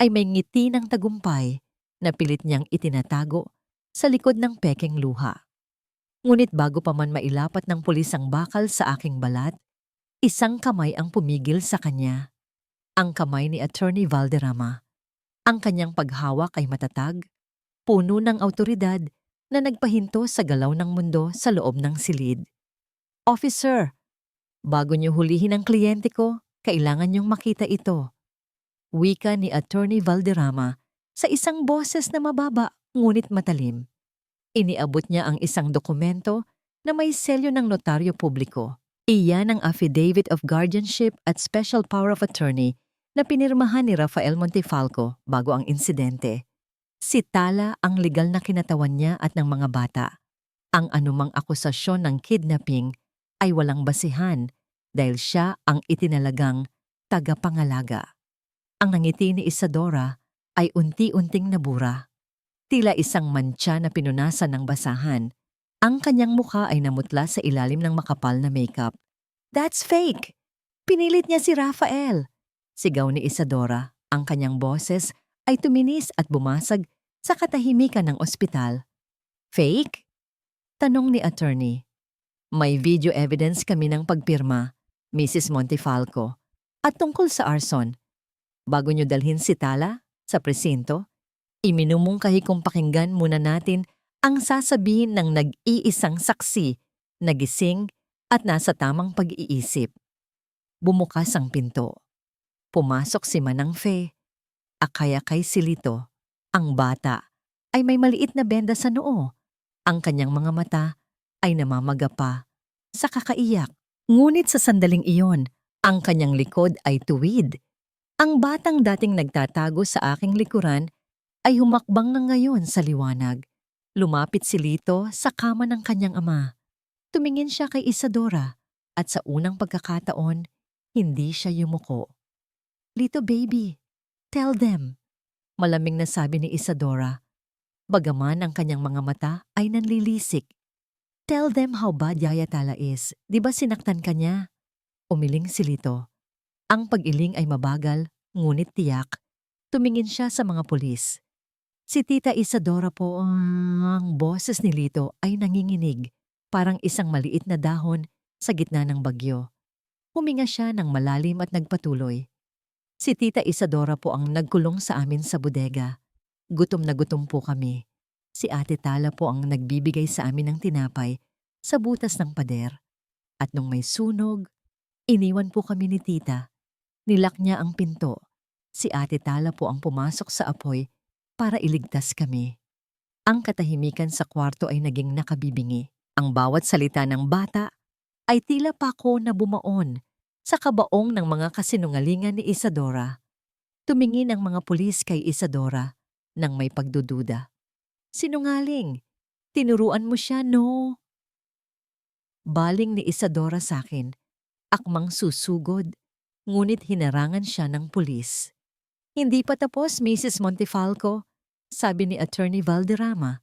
ay may ngiti ng tagumpay na pilit niyang itinatago sa likod ng pekeng luha. Ngunit bago pa man mailapat ng pulis ang bakal sa aking balat, isang kamay ang pumigil sa kanya. Ang kamay ni Attorney Valderrama. Ang kanyang paghawak ay matatag, puno ng awtoridad na nagpahinto sa galaw ng mundo sa loob ng silid. Officer, bago niyo hulihin ang kliyente ko, kailangan niyong makita ito. Wika ni Attorney Valderrama sa isang boses na mababa ngunit matalim. Iniabot niya ang isang dokumento na may selyo ng notaryo publiko. Iyan ang Affidavit of Guardianship at Special Power of Attorney na pinirmahan ni Rafael Montefalco bago ang insidente. Si Tala ang legal na kinatawan niya at ng mga bata. Ang anumang akusasyon ng kidnapping ay walang basihan dahil siya ang itinalagang tagapangalaga. Ang nangiti ni Isadora ay unti-unting nabura. Tila isang mantsa na pinunasan ng basahan. Ang kanyang mukha ay namutla sa ilalim ng makapal na makeup. That's fake! Pinilit niya si Rafael! Sigaw ni Isadora. Ang kanyang boses ay tuminis at bumasag sa katahimikan ng ospital. Fake? Tanong ni attorney. May video evidence kami ng pagpirma, Mrs. Montefalco, at tungkol sa arson. Bago niyo dalhin si Tala sa presinto, iminumungkahi kong pakinggan muna natin ang sasabihin ng nag-iisang saksi, nagising at nasa tamang pag-iisip. Bumukas ang pinto. Pumasok si Manang Fe. Akay-akay si Lito. Ang bata ay may maliit na benda sa noo. Ang kanyang mga mata ay namamagapa sa kakaiyak. Ngunit sa sandaling iyon, ang kanyang likod ay tuwid. Ang batang dating nagtatago sa aking likuran ay humakbang na ngayon sa liwanag. Lumapit si Lito sa kama ng kanyang ama. Tumingin siya kay Isadora at sa unang pagkakataon, hindi siya yumuko. Lito baby, tell them. Malamig na sabi ni Isadora. Bagaman ang kanyang mga mata ay nanlilisik. Tell them how bad Yaya Tala is. Di ba sinaktan ka niya? Umiling si Lito. Ang pag-iling ay mabagal, ngunit tiyak. Tumingin siya sa mga pulis. Si Tita Isadora po, ang boses ni Lito ay nanginginig, parang isang maliit na dahon sa gitna ng bagyo. Huminga siya ng malalim at nagpatuloy. Si Tita Isadora po ang nagkulong sa amin sa bodega. Gutom na gutom po kami. Si Ate Tala po ang nagbibigay sa amin ng tinapay sa butas ng pader. At nung may sunog, iniwan po kami ni Tita. Nilak niya ang pinto. Si Ate Tala po ang pumasok sa apoy para iligtas kami. Ang katahimikan sa kwarto ay naging nakabibingi. Ang bawat salita ng bata ay tila pako na bumaon sa kabaong ng mga kasinungalingan ni Isadora. Tumingin ang mga pulis kay Isadora nang may pagdududa. Sinungaling. Tinuruan mo siya, no? Baling ni Isadora sa akin. Akmang susugod. Ngunit hinarangan siya ng pulis. Hindi pa tapos, Mrs. Montefalco, sabi ni Attorney Valderrama.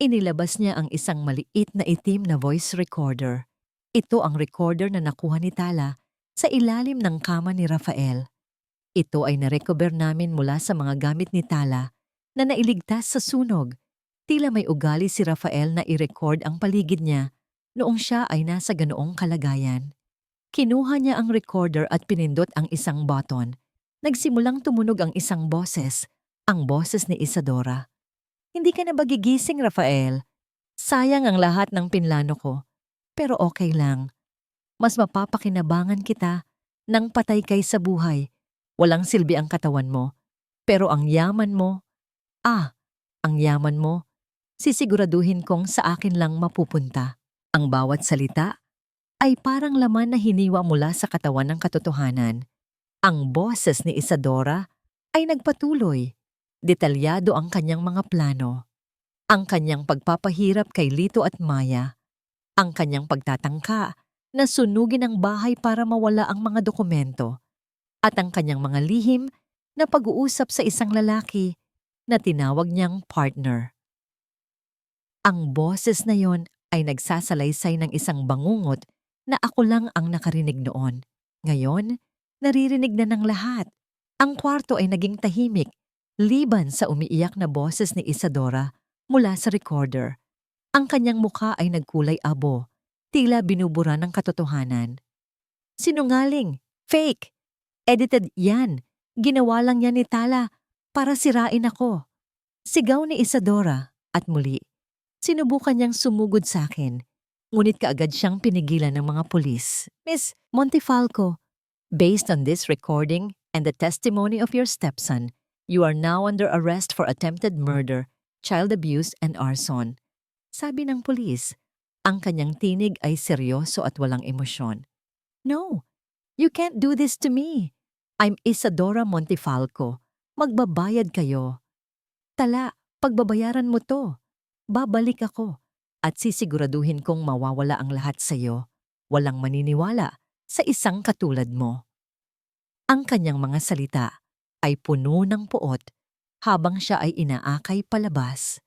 Inilabas niya ang isang maliit na itim na voice recorder. Ito ang recorder na nakuha ni Tala sa ilalim ng kama ni Rafael. Ito ay narecover namin mula sa mga gamit ni Tala na nailigtas sa sunog. Tila may ugali si Rafael na i-record ang paligid niya noong siya ay nasa ganoong kalagayan. Kinuha niya ang recorder at pinindot ang isang button. Nagsimulang tumunog ang isang boses, ang boses ni Isadora. Hindi ka na ba gigising, Rafael? Sayang ang lahat ng pinlano ko. Pero okay lang. Mas mapapakinabangan kita nang patay kay sa buhay. Walang silbi ang katawan mo. Pero ang yaman mo, ang yaman mo, sisiguraduhin kong sa akin lang mapupunta. Ang bawat salita ay parang laman na hiniwa mula sa katawan ng katotohanan. Ang boses ni Isadora ay nagpatuloy. Detalyado ang kanyang mga plano. Ang kanyang pagpapahirap kay Lito at Maya. Ang kanyang pagtatangka na sunugin ang bahay para mawala ang mga dokumento. At ang kanyang mga lihim na pag-uusap sa isang lalaki na tinawag niyang partner. Ang boses na yon ay nagsasalaysay ng isang bangungot na ako lang ang nakarinig noon. Ngayon, naririnig na ng lahat. Ang kwarto ay naging tahimik, liban sa umiiyak na boses ni Isadora mula sa recorder. Ang kanyang mukha ay nagkulay abo, tila binubura ng katotohanan. Sinungaling, fake, edited yan, ginawa lang yan ni Tala para sirain ako. Sigaw ni Isadora at muli, sinubukan niyang sumugod sa akin, ngunit kaagad siyang pinigilan ng mga pulis. Miss Montefalco, based on this recording and the testimony of your stepson, you are now under arrest for attempted murder, child abuse, and arson. Sabi ng pulis, ang kanyang tinig ay seryoso at walang emosyon. No, you can't do this to me. I'm Isadora Montefalco. Magbabayad kayo. Tala, pagbabayaran mo to. Babalik ako at sisiguraduhin kong mawawala ang lahat sa iyo. Walang maniniwala sa isang katulad mo. Ang kanyang mga salita ay puno ng puot habang siya ay inaakay palabas.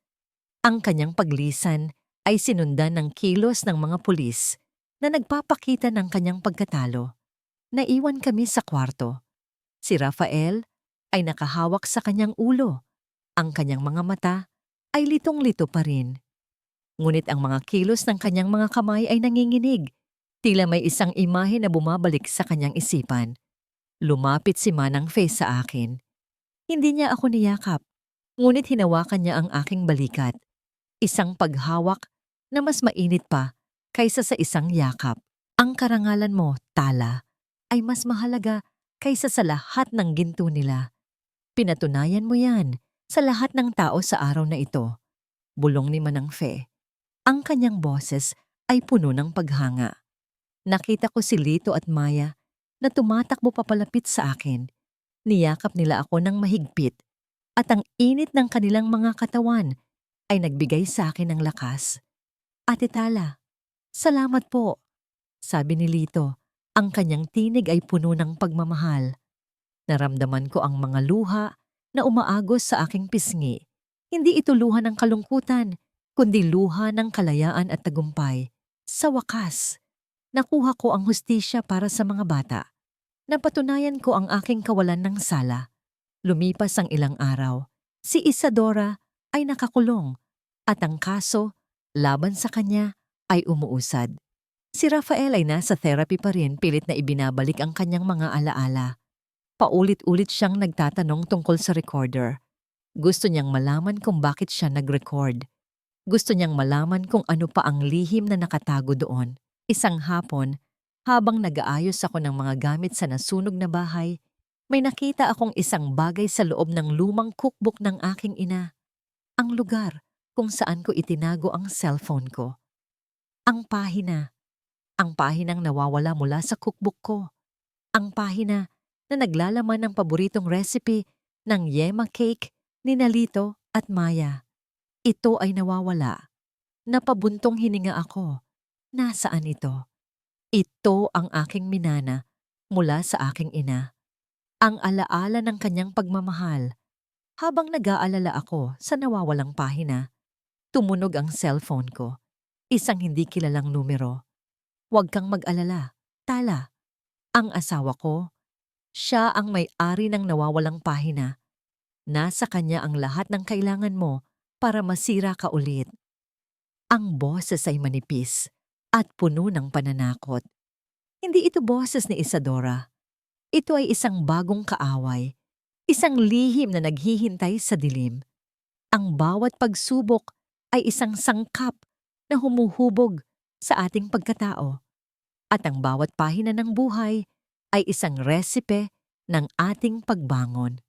Ang kanyang paglisan ay sinundan ng kilos ng mga pulis na nagpapakita ng kanyang pagkatalo. Naiwan kami sa kwarto. Si Rafael ay nakahawak sa kanyang ulo. Ang kanyang mga mata ay litong-lito pa rin. Ngunit ang mga kilos ng kanyang mga kamay ay nanginginig. Tila may isang imahe na bumabalik sa kanyang isipan. Lumapit si Manang Faye sa akin. Hindi niya ako niyakap, ngunit hinawakan niya ang aking balikat. Isang paghawak na mas mainit pa kaysa sa isang yakap. Ang karangalan mo, Tala, ay mas mahalaga kaysa sa lahat ng ginto nila. Pinatunayan mo yan sa lahat ng tao sa araw na ito. Bulong ni Manang Faye. Ang kanyang boses ay puno ng paghanga. Nakita ko si Lito at Maya na tumatakbo papalapit sa akin. Niyakap nila ako ng mahigpit at ang init ng kanilang mga katawan ay nagbigay sa akin ng lakas. Ate Tala, salamat po, sabi ni Lito. Ang kanyang tinig ay puno ng pagmamahal. Naramdaman ko ang mga luha na umaagos sa aking pisngi. Hindi ito luha ng kalungkutan, kundi luha ng kalayaan at tagumpay. Sa wakas, nakuha ko ang hustisya para sa mga bata. Napatunayan ko ang aking kawalan ng sala. Lumipas ang ilang araw. Si Isadora ay nakakulong at ang kaso laban sa kanya ay umuusad. Si Rafael ay nasa therapy pa rin, pilit na ibinabalik ang kanyang mga alaala. Paulit-ulit siyang nagtatanong tungkol sa recorder. Gusto niyang malaman kung bakit siya nag-record. Gusto niyang malaman kung ano pa ang lihim na nakatago doon. Isang hapon, habang nag-aayos ako ng mga gamit sa nasunog na bahay, may nakita akong isang bagay sa loob ng lumang cookbook ng aking ina. Ang lugar kung saan ko itinago ang cellphone ko. Ang pahinang nawawala mula sa cookbook ko. Ang pahina na naglalaman ng paboritong recipe ng yema cake ni Nalito at Maya. Ito ay nawawala. Napabuntong hininga ako. Nasaan ito? Ito ang aking minana mula sa aking ina. Ang alaala ng kanyang pagmamahal. Habang nag-aalala ako sa nawawalang pahina, tumunog ang cellphone ko. Isang hindi kilalang numero. Huwag kang mag-alala, Tala. Ang asawa ko, siya ang may-ari ng nawawalang pahina. Nasa kanya ang lahat ng kailangan mo para masira ka ulit. Ang boses ay manipis at puno ng pananakot. Hindi ito boses ni Isadora. Ito ay isang bagong kaaway. Isang lihim na naghihintay sa dilim. Ang bawat pagsubok ay isang sangkap na humuhubog sa ating pagkatao. At ang bawat pahina ng buhay ay isang resipe ng ating pagbangon.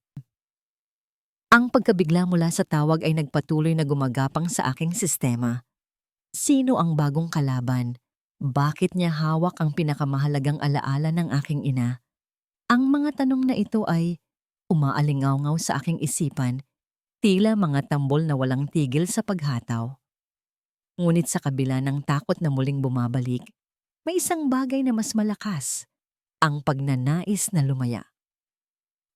Ang pagkabigla mula sa tawag ay nagpatuloy na gumagapang sa aking sistema. Sino ang bagong kalaban? Bakit niya hawak ang pinakamahalagang alaala ng aking ina? Ang mga tanong na ito ay umaalingaw-ngaw sa aking isipan, tila mga tambol na walang tigil sa paghataw. Ngunit sa kabila ng takot na muling bumabalik, may isang bagay na mas malakas, ang pagnanais na lumaya.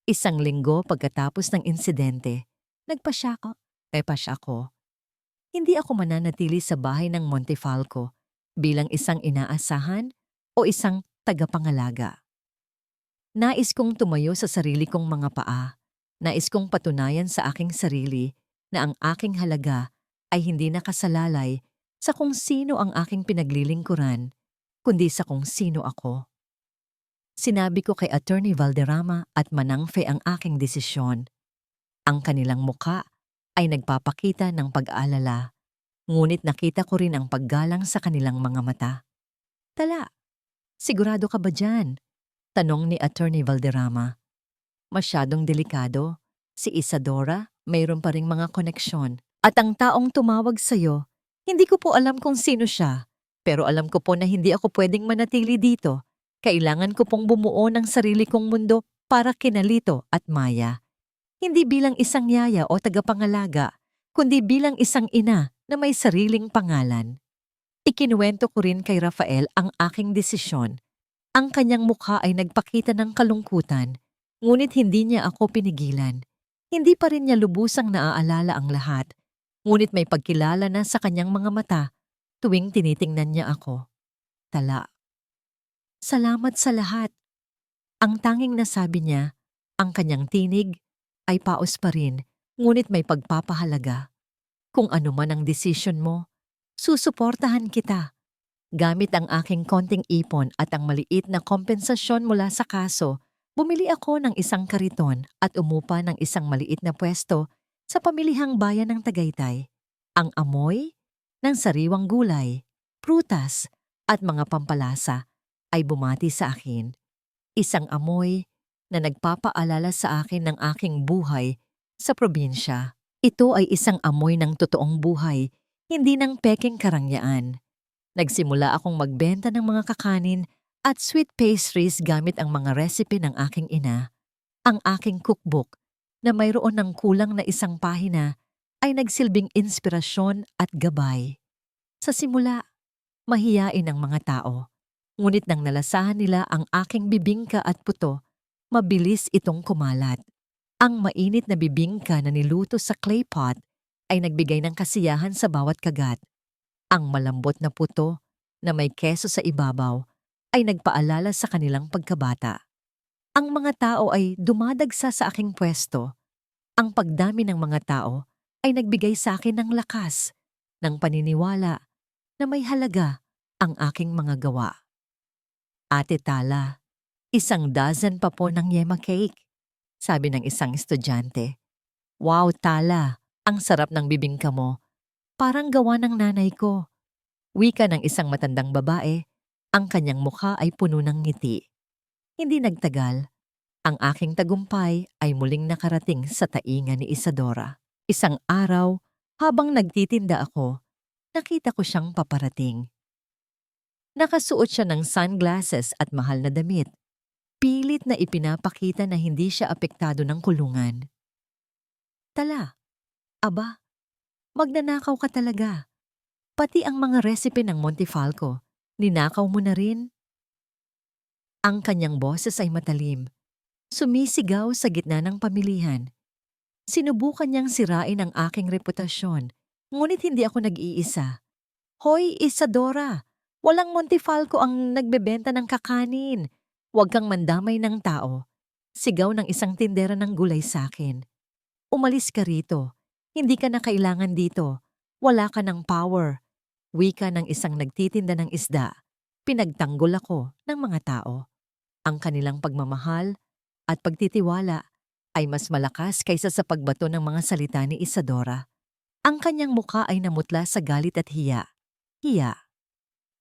Isang linggo pagkatapos ng insidente, nagpasya ako. Hindi ako mananatili sa bahay ng Montefalco bilang isang inaasahan o isang tagapangalaga. Nais kong tumayo sa sarili kong mga paa. Nais kong patunayan sa aking sarili na ang aking halaga ay hindi nakasalalay sa kung sino ang aking pinaglilingkuran, kundi sa kung sino ako. Sinabi ko kay Attorney Valderrama at Manang Fe ang aking desisyon. Ang kanilang muka ay nagpapakita ng pag-aalala, ngunit nakita ko rin ang paggalang sa kanilang mga mata. Tala, sigurado ka ba dyan? Tanong ni Attorney Valderrama. Masyadong delikado. Si Isadora, mayroon pa ring mga koneksyon. At ang taong tumawag sa'yo, hindi ko po alam kung sino siya. Pero alam ko po na hindi ako pwedeng manatili dito. Kailangan ko pong bumuo ng sarili kong mundo para kina Lito at Maya. Hindi bilang isang yaya o tagapangalaga, kundi bilang isang ina na may sariling pangalan. Ikinuwento ko rin kay Rafael ang aking desisyon. Ang kanyang mukha ay nagpakita ng kalungkutan, ngunit hindi niya ako pinigilan. Hindi pa rin niya lubusang naaalala ang lahat, ngunit may pagkilala na sa kanyang mga mata tuwing tinitingnan niya ako. Tala. Salamat sa lahat. Ang tanging nasabi niya, ang kanyang tinig ay paos pa rin, ngunit may pagpapahalaga. Kung ano man ang desisyon mo, susuportahan kita. Gamit ang aking konting ipon at ang maliit na kompensasyon mula sa kaso, bumili ako ng isang kariton at umupa ng isang maliit na pwesto sa pamilihang bayan ng Tagaytay. Ang amoy ng sariwang gulay, prutas at mga pampalasa ay bumati sa akin. Isang amoy na nagpapaalala sa akin ng aking buhay sa probinsya. Ito ay isang amoy ng totoong buhay, hindi ng peking karangyaan. Nagsimula akong magbenta ng mga kakanin at sweet pastries gamit ang mga recipe ng aking ina. Ang aking cookbook na mayroon ng kulang na isang pahina ay nagsilbing inspirasyon at gabay. Sa simula, mahiyain ang mga tao. Ngunit nang nalasahan nila ang aking bibingka at puto, mabilis itong kumalat. Ang mainit na bibingka na niluto sa clay pot ay nagbigay ng kasiyahan sa bawat kagat. Ang malambot na puto na may keso sa ibabaw ay nagpaalala sa kanilang pagkabata. Ang mga tao ay dumadagsa sa aking pwesto. Ang pagdami ng mga tao ay nagbigay sa akin ng lakas, ng paniniwala na may halaga ang aking mga gawa. Ate Tala, 1 dozen pa po ng yema cake, sabi ng isang estudyante. Wow, Tala, ang sarap ng bibingka mo. Parang gawa ng nanay ko. Wika ng isang matandang babae, ang kanyang mukha ay puno ng ngiti. Hindi nagtagal, ang aking tagumpay ay muling nakarating sa taingan ni Isadora. Isang araw, habang nagtitinda ako, nakita ko siyang paparating. Nakasuot siya ng sunglasses at mahal na damit. Pilit na ipinapakita na hindi siya apektado ng kulungan. Tala, aba, magnanakaw ka talaga. Pati ang mga recipe ng Montefalco, ninakaw mo na rin? Ang kanyang boses ay matalim. Sumisigaw sa gitna ng pamilihan. Sinubukan niyang sirain ang aking reputasyon, ngunit hindi ako nag-iisa. Hoy, Isadora! Walang Montefalco ang nagbebenta ng kakanin. Huwag kang mandamay ng tao. Sigaw ng isang tindera ng gulay sa akin. Umalis ka rito. Hindi ka na kailangan dito. Wala ka ng power. Wika ng isang nagtitinda ng isda. Pinagtanggol ako ng mga tao. Ang kanilang pagmamahal at pagtitiwala ay mas malakas kaysa sa pagbato ng mga salita ni Isadora. Ang kanyang mukha ay namutla sa galit at hiya. Hiya.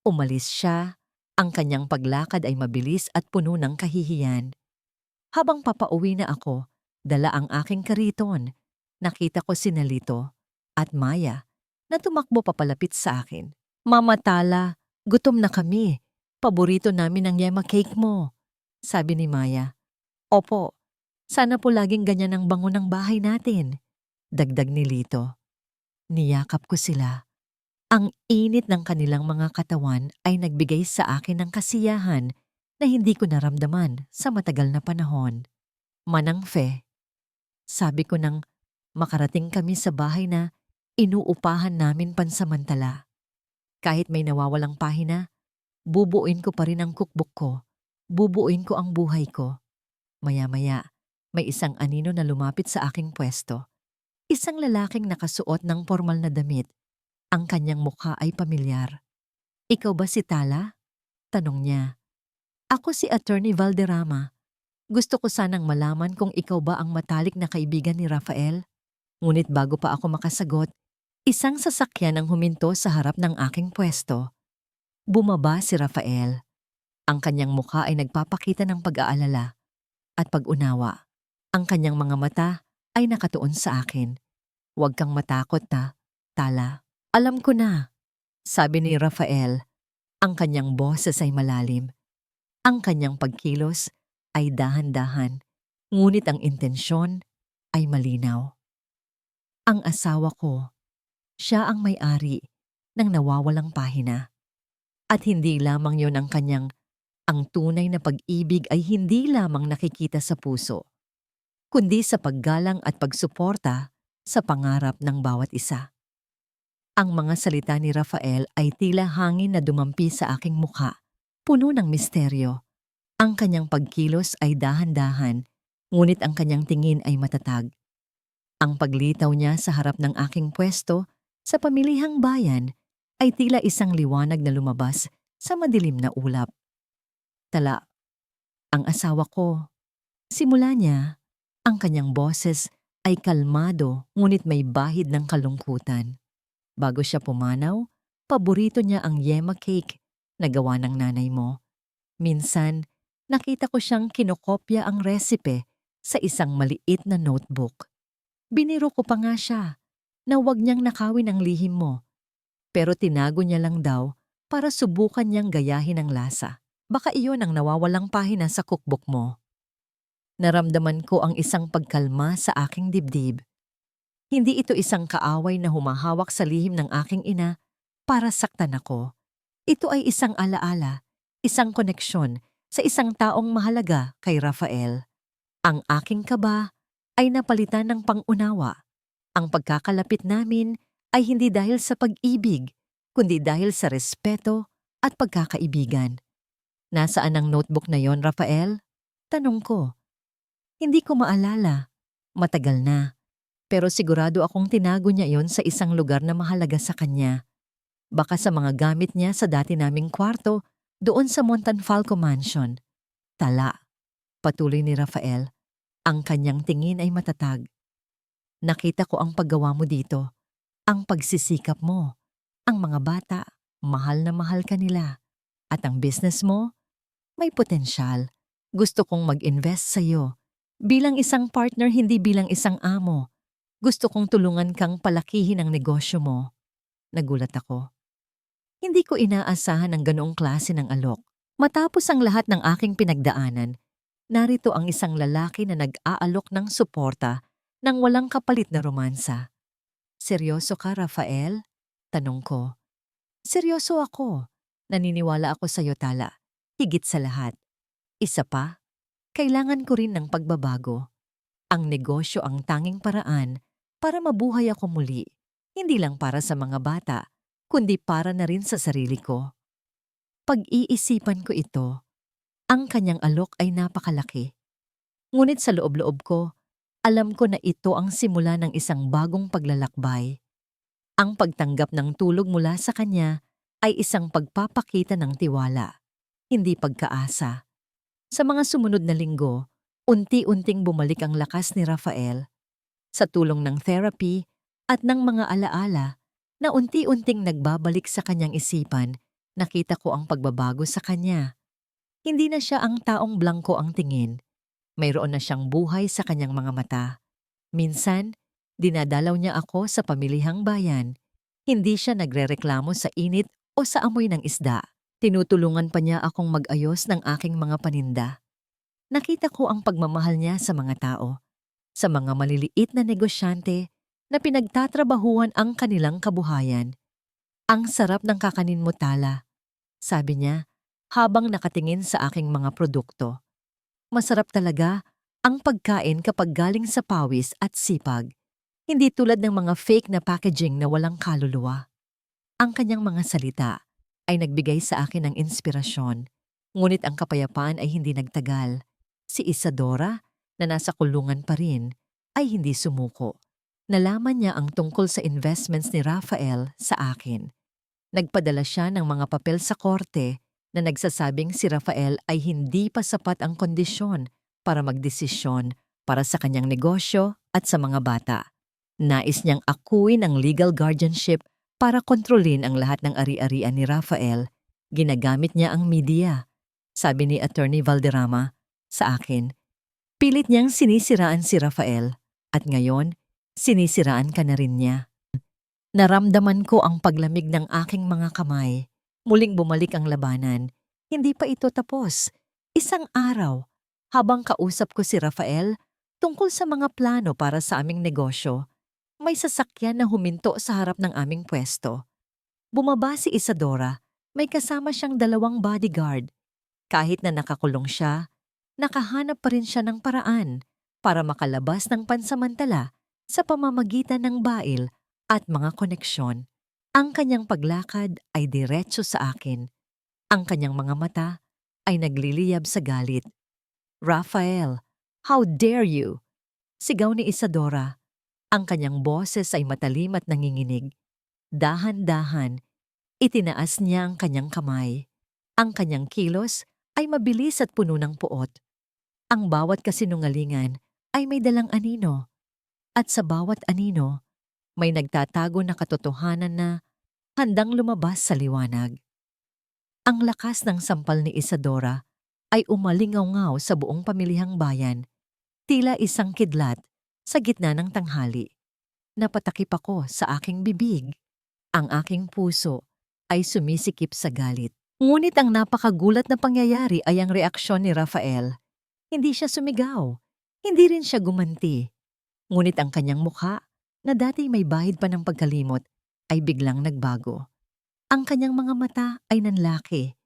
Umalis siya. Ang kanyang paglakad ay mabilis at puno ng kahihiyan. Habang papauwi na ako, dala ang aking kariton. Nakita ko si Nalito at Maya na tumakbo papalapit sa akin. Mama Tala, gutom na kami. Paborito namin ang yema cake mo, sabi ni Maya. Opo, sana po laging ganyan ang bango ng bahay natin, dagdag ni Lito. Niyakap ko sila. Ang init ng kanilang mga katawan ay nagbigay sa akin ng kasiyahan na hindi ko naramdaman sa matagal na panahon. Manang Fe, sabi ko nang makarating kami sa bahay na inuupahan namin pansamantala. Kahit may nawawalang pahina, bubuuin ko pa rin ang cookbook ko. Bubuuin ko ang buhay ko. Maya-maya, may isang anino na lumapit sa aking pwesto. Isang lalaking nakasuot ng formal na damit. Ang kanyang mukha ay pamilyar. Ikaw ba si Tala? Tanong niya. Ako si Attorney Valderrama. Gusto ko sanang malaman kung ikaw ba ang matalik na kaibigan ni Rafael. Ngunit bago pa ako makasagot, isang sasakyan ang huminto sa harap ng aking pwesto. Bumaba si Rafael. Ang kanyang mukha ay nagpapakita ng pag-aalala at pag-unawa. Ang kanyang mga mata ay nakatuon sa akin. Huwag kang matakot Tala. Alam ko na, sabi ni Rafael. Ang kanyang boses ay malalim. Ang kanyang pagkilos ay dahan-dahan, ngunit ang intensyon ay malinaw. Ang asawa ko, siya ang may-ari ng nawawalang pahina. At hindi lamang yon ang tunay na pag-ibig ay hindi lamang nakikita sa puso, kundi sa paggalang at pagsuporta sa pangarap ng bawat isa. Ang mga salita ni Rafael ay tila hangin na dumampi sa aking mukha, puno ng misteryo. Ang kanyang pagkilos ay dahan-dahan, ngunit ang kanyang tingin ay matatag. Ang paglitaw niya sa harap ng aking pwesto sa pamilihang bayan ay tila isang liwanag na lumabas sa madilim na ulap. Tala, ang asawa ko. Simula niya, ang kanyang boses ay kalmado ngunit may bahid ng kalungkutan. Bago siya pumanaw, paborito niya ang yema cake na gawa ng nanay mo. Minsan, nakita ko siyang kinokopya ang resipe sa isang maliit na notebook. Biniro ko pa nga siya na huwag niyang nakawin ang lihim mo. Pero tinago niya lang daw para subukan niyang gayahin ang lasa. Baka iyon ang nawawalang pahina sa cookbook mo. Naramdaman ko ang isang pagkalma sa aking dibdib. Hindi ito isang kaaway na humahawak sa lihim ng aking ina para saktan ako. Ito ay isang alaala, isang koneksyon sa isang taong mahalaga kay Rafael. Ang aking kaba ay napalitan ng pangunawa. Ang pagkakalapit namin ay hindi dahil sa pag-ibig, kundi dahil sa respeto at pagkakaibigan. Nasaan ang notebook na yon, Rafael? Tanong ko. Hindi ko maalala. Matagal na. Pero sigurado akong tinago niya yon sa isang lugar na mahalaga sa kanya. Baka sa mga gamit niya sa dati naming kwarto doon sa Montefalco Mansion. Tala, patuloy ni Rafael. Ang kanyang tingin ay matatag. Nakita ko ang paggawa mo dito. Ang pagsisikap mo. Ang mga bata, mahal na mahal ka nila. At ang business mo, may potensyal. Gusto kong mag-invest sa'yo. Bilang isang partner, hindi bilang isang amo. Gusto kong tulungan kang palakihin ang negosyo mo. Nagulat ako. Hindi ko inaasahan ang ganoong klase ng alok. Matapos ang lahat ng aking pinagdaanan, narito ang isang lalaki na nag-aalok ng suporta ng walang kapalit na romansa. "Seryoso ka, Rafael?" Tanong ko. "Seryoso ako. Naniniwala ako sa'yo, Tala. Higit sa lahat. Isa pa, kailangan ko rin ng pagbabago. Ang negosyo ang tanging paraan para mabuhay ako muli. Hindi lang para sa mga bata, kundi para na rin sa sarili ko." Pag-iisipan ko ito, ang kanyang alok ay napakalaki. Ngunit sa loob-loob ko, alam ko na ito ang simula ng isang bagong paglalakbay. Ang pagtanggap ng tulog mula sa kanya ay isang pagpapakita ng tiwala, hindi pagkaasa. Sa mga sumunod na linggo, unti-unting bumalik ang lakas ni Rafael sa tulong ng therapy at ng mga alaala na unti-unting nagbabalik sa kanyang isipan. Nakita ko ang pagbabago sa kanya. Hindi na siya ang taong blangko ang tingin. Mayroon na siyang buhay sa kanyang mga mata. Minsan, dinadalaw niya ako sa pamilihang bayan. Hindi siya nagrereklamo sa init o sa amoy ng isda. Tinutulungan pa niya akong mag-ayos ng aking mga paninda. Nakita ko ang pagmamahal niya sa mga tao, sa mga maliliit na negosyante na pinagtatrabahuan ang kanilang kabuhayan. "Ang sarap ng kakanin mo, Tala," sabi niya habang nakatingin sa aking mga produkto. "Masarap talaga ang pagkain kapag galing sa pawis at sipag. Hindi tulad ng mga fake na packaging na walang kaluluwa." Ang kanyang mga salita ay nagbigay sa akin ng inspirasyon, ngunit ang kapayapaan ay hindi nagtagal. Si Isadora, na nasa kulungan pa rin, ay hindi sumuko. Nalaman niya ang tungkol sa investments ni Rafael sa akin. Nagpadala siya ng mga papel sa korte na nagsasabing si Rafael ay hindi pa sapat ang kondisyon para magdesisyon para sa kanyang negosyo at sa mga bata. Nais niyang akuin ang legal guardianship para kontrolin ang lahat ng ari-arian ni Rafael. Ginagamit niya ang media, sabi ni Attorney Valderrama sa akin. Pilit niyang sinisiraan si Rafael at ngayon, sinisiraan ka na rin niya. Naramdaman ko ang paglamig ng aking mga kamay. Muling bumalik ang labanan. Hindi pa ito tapos. Isang araw, habang kausap ko si Rafael tungkol sa mga plano para sa aming negosyo, may sasakyan na huminto sa harap ng aming pwesto. Bumaba si Isadora, may kasama siyang 2 bodyguard. Kahit na nakakulong siya, nakahanap pa rin siya ng paraan para makalabas ng pansamantala sa pamamagitan ng bail at mga koneksyon. Ang kanyang paglakad ay diretso sa akin. Ang kanyang mga mata ay nagliliyab sa galit. "Rafael, how dare you?" sigaw ni Isadora. Ang kanyang boses ay matalim at nanginginig. Dahan-dahan, itinaas niya ang kanyang kamay. Ang kanyang kilos ay mabilis at puno ng puot. Ang bawat kasinungalingan ay may dalang anino. At sa bawat anino, may nagtatago na katotohanan na handang lumabas sa liwanag. Ang lakas ng sampal ni Isadora ay umalingaw-ngaw sa buong pamilihang bayan, tila isang kidlat sa gitna ng tanghali. Napatakip ako sa aking bibig. Ang aking puso ay sumisikip sa galit. Ngunit ang napakagulat na pangyayari ay ang reaksyon ni Rafael. Hindi siya sumigaw. Hindi rin siya gumanti. Ngunit ang kanyang mukha, na dati may bahid pa ng pagkalimot, ay biglang nagbago. Ang kanyang mga mata ay nanlaki.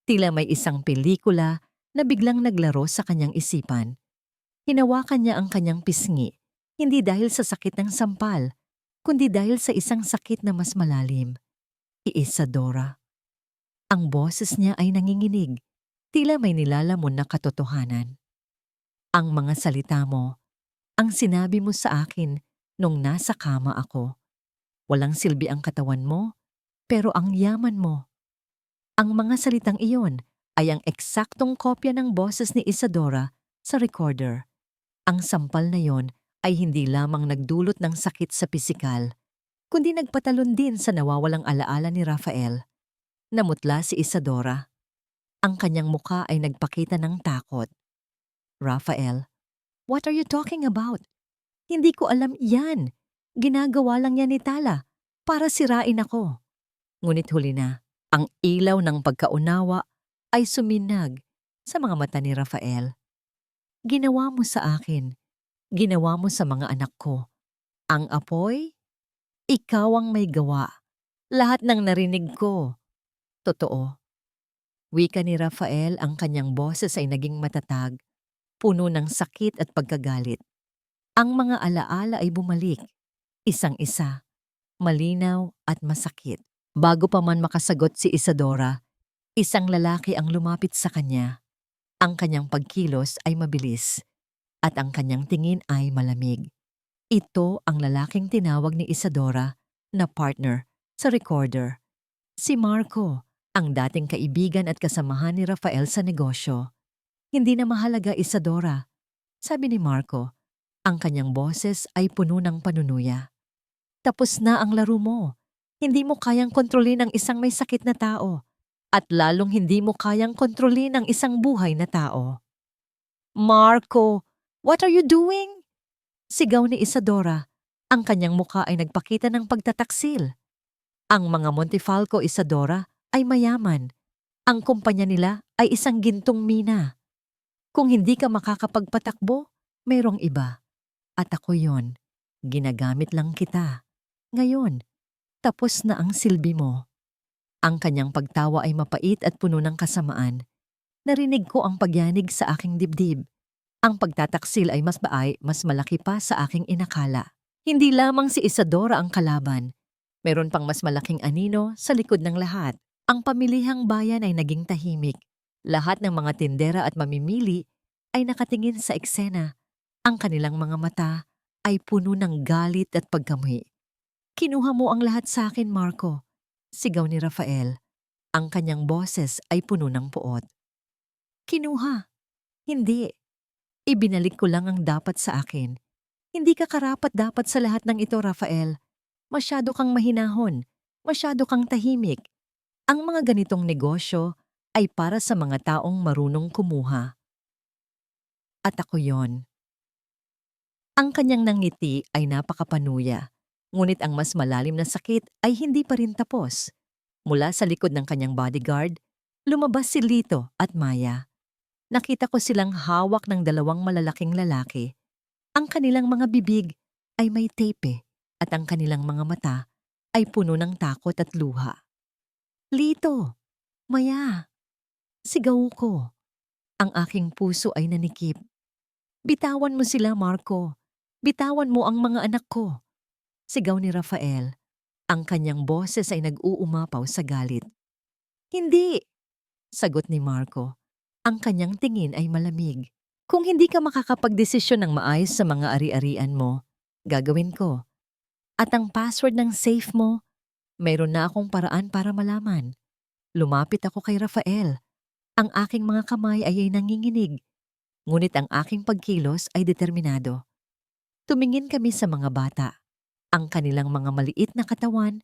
Tila may isang pelikula na biglang naglaro sa kanyang isipan. Hinawakan niya ang kanyang pisngi, hindi dahil sa sakit ng sampal, kundi dahil sa isang sakit na mas malalim. Isadora. Ang boses niya ay nanginginig, tila may nilalamon na katotohanan. "Ang mga salita mo, ang sinabi mo sa akin nung nasa kama ako. Walang silbi ang katawan mo, pero ang yaman mo." Ang mga salitang iyon ay ang eksaktong kopya ng boses ni Isadora sa recorder. Ang sampal na yon ay hindi lamang nagdulot ng sakit sa pisikal, kundi nagpatalon din sa nawawalang alaala ni Rafael. Namutla si Isadora. Ang kanyang muka ay nagpakita ng takot. "Rafael, what are you talking about? Hindi ko alam yan. Ginagawa lang yan ni Tala para sirain ako." Ngunit huli na, ang ilaw ng pagkaunawa ay suminag sa mga mata ni Rafael. "Ginawa mo sa akin. ginawa mo sa mga anak ko. Ang apoy, ikaw ang may gawa. Lahat ng narinig ko, totoo. Wika ni Rafael, ang kanyang boses ay naging matatag, puno ng sakit at pagkagalit. Ang mga alaala ay bumalik, isang-isa, malinaw at masakit. Bago pa man makasagot si Isadora, isang lalaki ang lumapit sa kanya. Ang kanyang pagkilos ay mabilis at ang kanyang tingin ay malamig. Ito ang lalaking tinawag ni Isadora na partner sa recorder. Si Marco, ang dating kaibigan at kasamahan ni Rafael sa negosyo. Hindi na mahalaga, Isadora, sabi ni Marco. Ang kanyang boses ay puno ng panunuya. Tapos na ang laro mo. Hindi mo kayang kontrolin ang isang may sakit na tao. At lalong hindi mo kayang kontrolin ang isang buhay na tao. Marco, what are you doing? Sigaw ni Isadora. Ang kanyang muka ay nagpakita ng pagtataksil. Ang mga Montefalco, Isadora, ay mayaman. Ang kumpanya nila ay isang gintong mina. Kung hindi ka makakapagpatakbo, mayroong iba. At ako yon. Ginagamit lang kita. Ngayon, tapos na ang silbi mo. Ang kanyang pagtawa ay mapait at puno ng kasamaan. Narinig ko ang pagyanig sa aking dibdib. Ang pagtataksil ay mas malaki pa sa aking inakala. Hindi lamang si Isadora ang kalaban. Meron pang mas malaking anino sa likod ng lahat. Ang pamilihang bayan ay naging tahimik. Lahat ng mga tindera at mamimili ay nakatingin sa eksena. Ang kanilang mga mata ay puno ng galit at pagkamuhi. Kinuha mo ang lahat sa akin, Marco. Sigaw ni Rafael. Ang kanyang boses ay puno ng puot. Kinuha? Hindi. Ibinalik ko lang ang dapat sa akin. Hindi ka karapat dapat sa lahat ng ito, Rafael. Masyado kang mahinahon. Masyado kang tahimik. Ang mga ganitong negosyo ay para sa mga taong marunong kumuha. At ako yon. Ang kanyang nangiti ay napakapanuya. Ngunit ang mas malalim na sakit ay hindi pa rin tapos. Mula sa likod ng kanyang bodyguard, lumabas si Lito at Maya. Nakita ko silang hawak ng dalawang malalaking lalaki. Ang kanilang mga bibig ay may tape at ang kanilang mga mata ay puno ng takot at luha. Lito! Maya! Sigaw ko. Ang aking puso ay nanikip. Bitawan mo sila, Marco. Bitawan mo ang mga anak ko. Sigaw ni Rafael. Ang kanyang boses ay nag-uumapaw sa galit. Hindi! Sagot ni Marco. Ang kanyang tingin ay malamig. Kung hindi ka makakapagdesisyon ng maayos sa mga ari-arian mo, gagawin ko. At ang password ng safe mo, mayroon na akong paraan para malaman. Lumapit ako kay Rafael. Ang aking mga kamay ay nanginginig. Ngunit ang aking pagkilos ay determinado. Tumingin kami sa mga bata. Ang kanilang mga maliit na katawan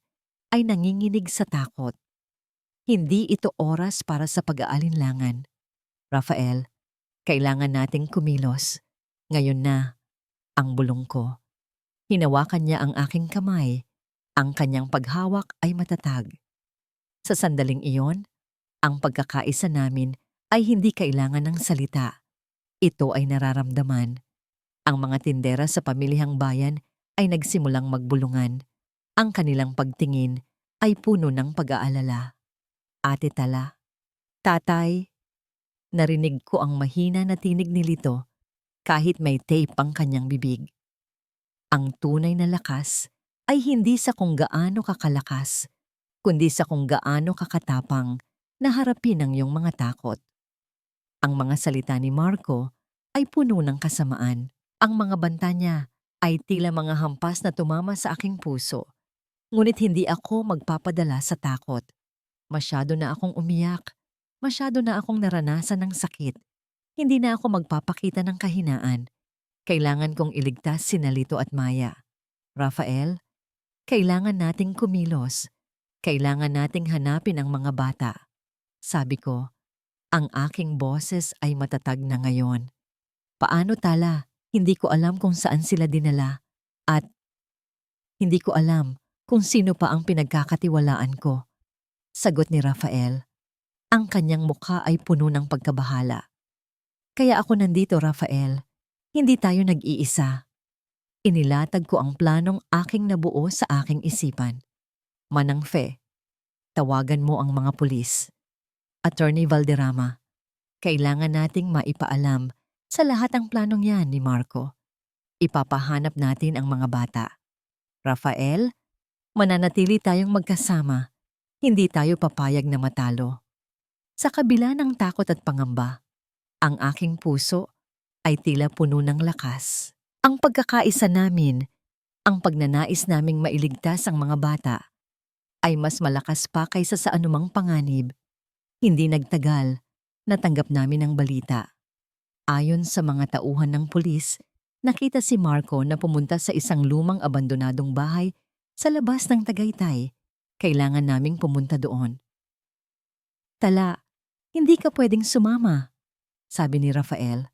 ay nanginginig sa takot. Hindi ito oras para sa pag-aalinlangan. Rafael, kailangan nating kumilos. Ngayon na, ang bulong ko. Hinawakan niya ang aking kamay. Ang kanyang paghawak ay matatag. Sa sandaling iyon, ang pagkakaisa namin ay hindi kailangan ng salita. Ito ay nararamdaman. Ang mga tindera sa pamilihang bayan ay nagsimulang magbulungan. Ang kanilang pagtingin ay puno ng pag-aalala. Ate Tala, Tatay, narinig ko ang mahina na tinig ni Lito kahit may tape ang kanyang bibig. Ang tunay na lakas ay hindi sa kung gaano kakalakas, kundi sa kung gaano kakatapang na harapin ang iyong mga takot. Ang mga salita ni Marco ay puno ng kasamaan. Ang mga banta niya ay tila mga hampas na tumama sa aking puso. Ngunit hindi ako magpapadala sa takot. Masyado na akong umiyak. Masyado na akong naranasan ng sakit. Hindi na ako magpapakita ng kahinaan. Kailangan kong iligtas sina Lito at Maya. Rafael, kailangan nating kumilos. Kailangan nating hanapin ang mga bata. Sabi ko, ang aking boses ay matatag na ngayon. Paano, Tala? Hindi ko alam kung saan sila dinala. At hindi ko alam kung sino pa ang pinagkakatiwalaan ko. Sagot ni Rafael. Ang kanyang mukha ay puno ng pagkabahala. Kaya ako nandito, Rafael. Hindi tayo nag-iisa. Inilatag ko ang planong aking nabuo sa aking isipan. Manang Fe, tawagan mo ang mga pulis. Attorney Valderrama, kailangan nating maipaalam sa lahat ang planong yan ni Marco. Ipapahanap natin ang mga bata. Rafael, mananatili tayong magkasama. Hindi tayo papayag na matalo. Sa kabila ng takot at pangamba, ang aking puso ay tila puno ng lakas. Ang pagkakaisa namin, ang pagnanais naming mailigtas ang mga bata, ay mas malakas pa kaysa sa anumang panganib. Hindi nagtagal, natanggap namin ang balita. Ayon sa mga tauhan ng pulis, nakita si Marco na pumunta sa isang lumang abandonadong bahay sa labas ng Tagaytay. Kailangan naming pumunta doon. Tala, hindi ka pwedeng sumama, sabi ni Rafael.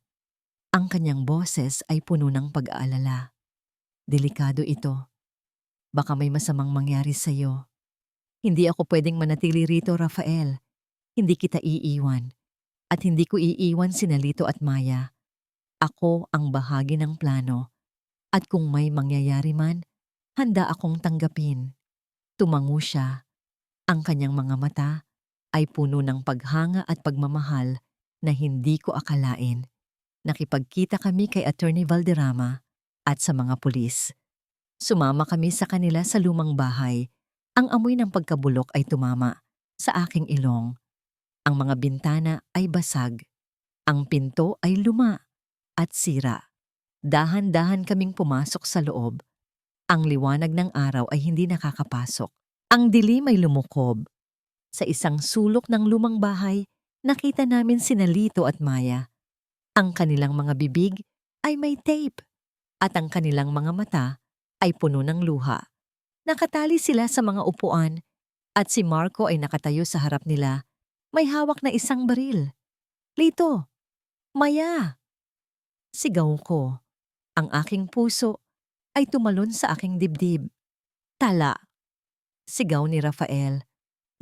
Ang kanyang boses ay puno ng pag-aalala. Delikado ito. Baka may masamang mangyari sa iyo. Hindi ako pwedeng manatili rito, Rafael. Hindi kita iiwan. At hindi ko iiwan sina Lito at Maya. Ako ang bahagi ng plano. At kung may mangyayari man, handa akong tanggapin. Tumango siya. Ang kanyang mga mata ay puno ng paghanga at pagmamahal na hindi ko akalain. Nakipagkita kami kay Attorney Valderrama at sa mga pulis. Sumama kami sa kanila sa lumang bahay. Ang amoy ng pagkabulok ay tumama sa aking ilong. Ang mga bintana ay basag. Ang pinto ay luma at sira. Dahan-dahan kaming pumasok sa loob. Ang liwanag ng araw ay hindi nakakapasok. Ang dilim ay lumukob. Sa isang sulok ng lumang bahay, nakita namin sina Lito at Maya. Ang kanilang mga bibig ay may tape at ang kanilang mga mata ay puno ng luha. Nakatali sila sa mga upuan at si Marco ay nakatayo sa harap nila. May hawak na isang baril. Lito! Maya! Sigaw ko. Ang aking puso ay tumalon sa aking dibdib. Tala! Sigaw ni Rafael.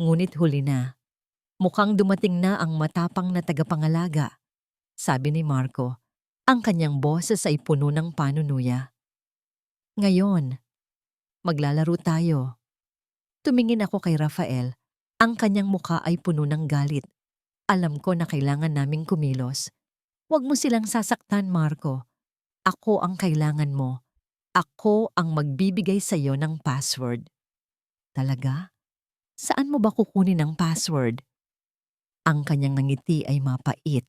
Ngunit huli na. Mukhang dumating na ang matapang na tagapangalaga. Sabi ni Marco, ang kanyang boses ay puno ng panunuya. Ngayon, maglalaro tayo. Tumingin ako kay Rafael. Ang kanyang mukha ay puno ng galit. Alam ko na kailangan naming kumilos. Huwag mo silang sasaktan, Marco. Ako ang kailangan mo. Ako ang magbibigay sa iyo ng password. Talaga? Saan mo ba kukunin ang password? Ang kanyang ngiti ay mapait.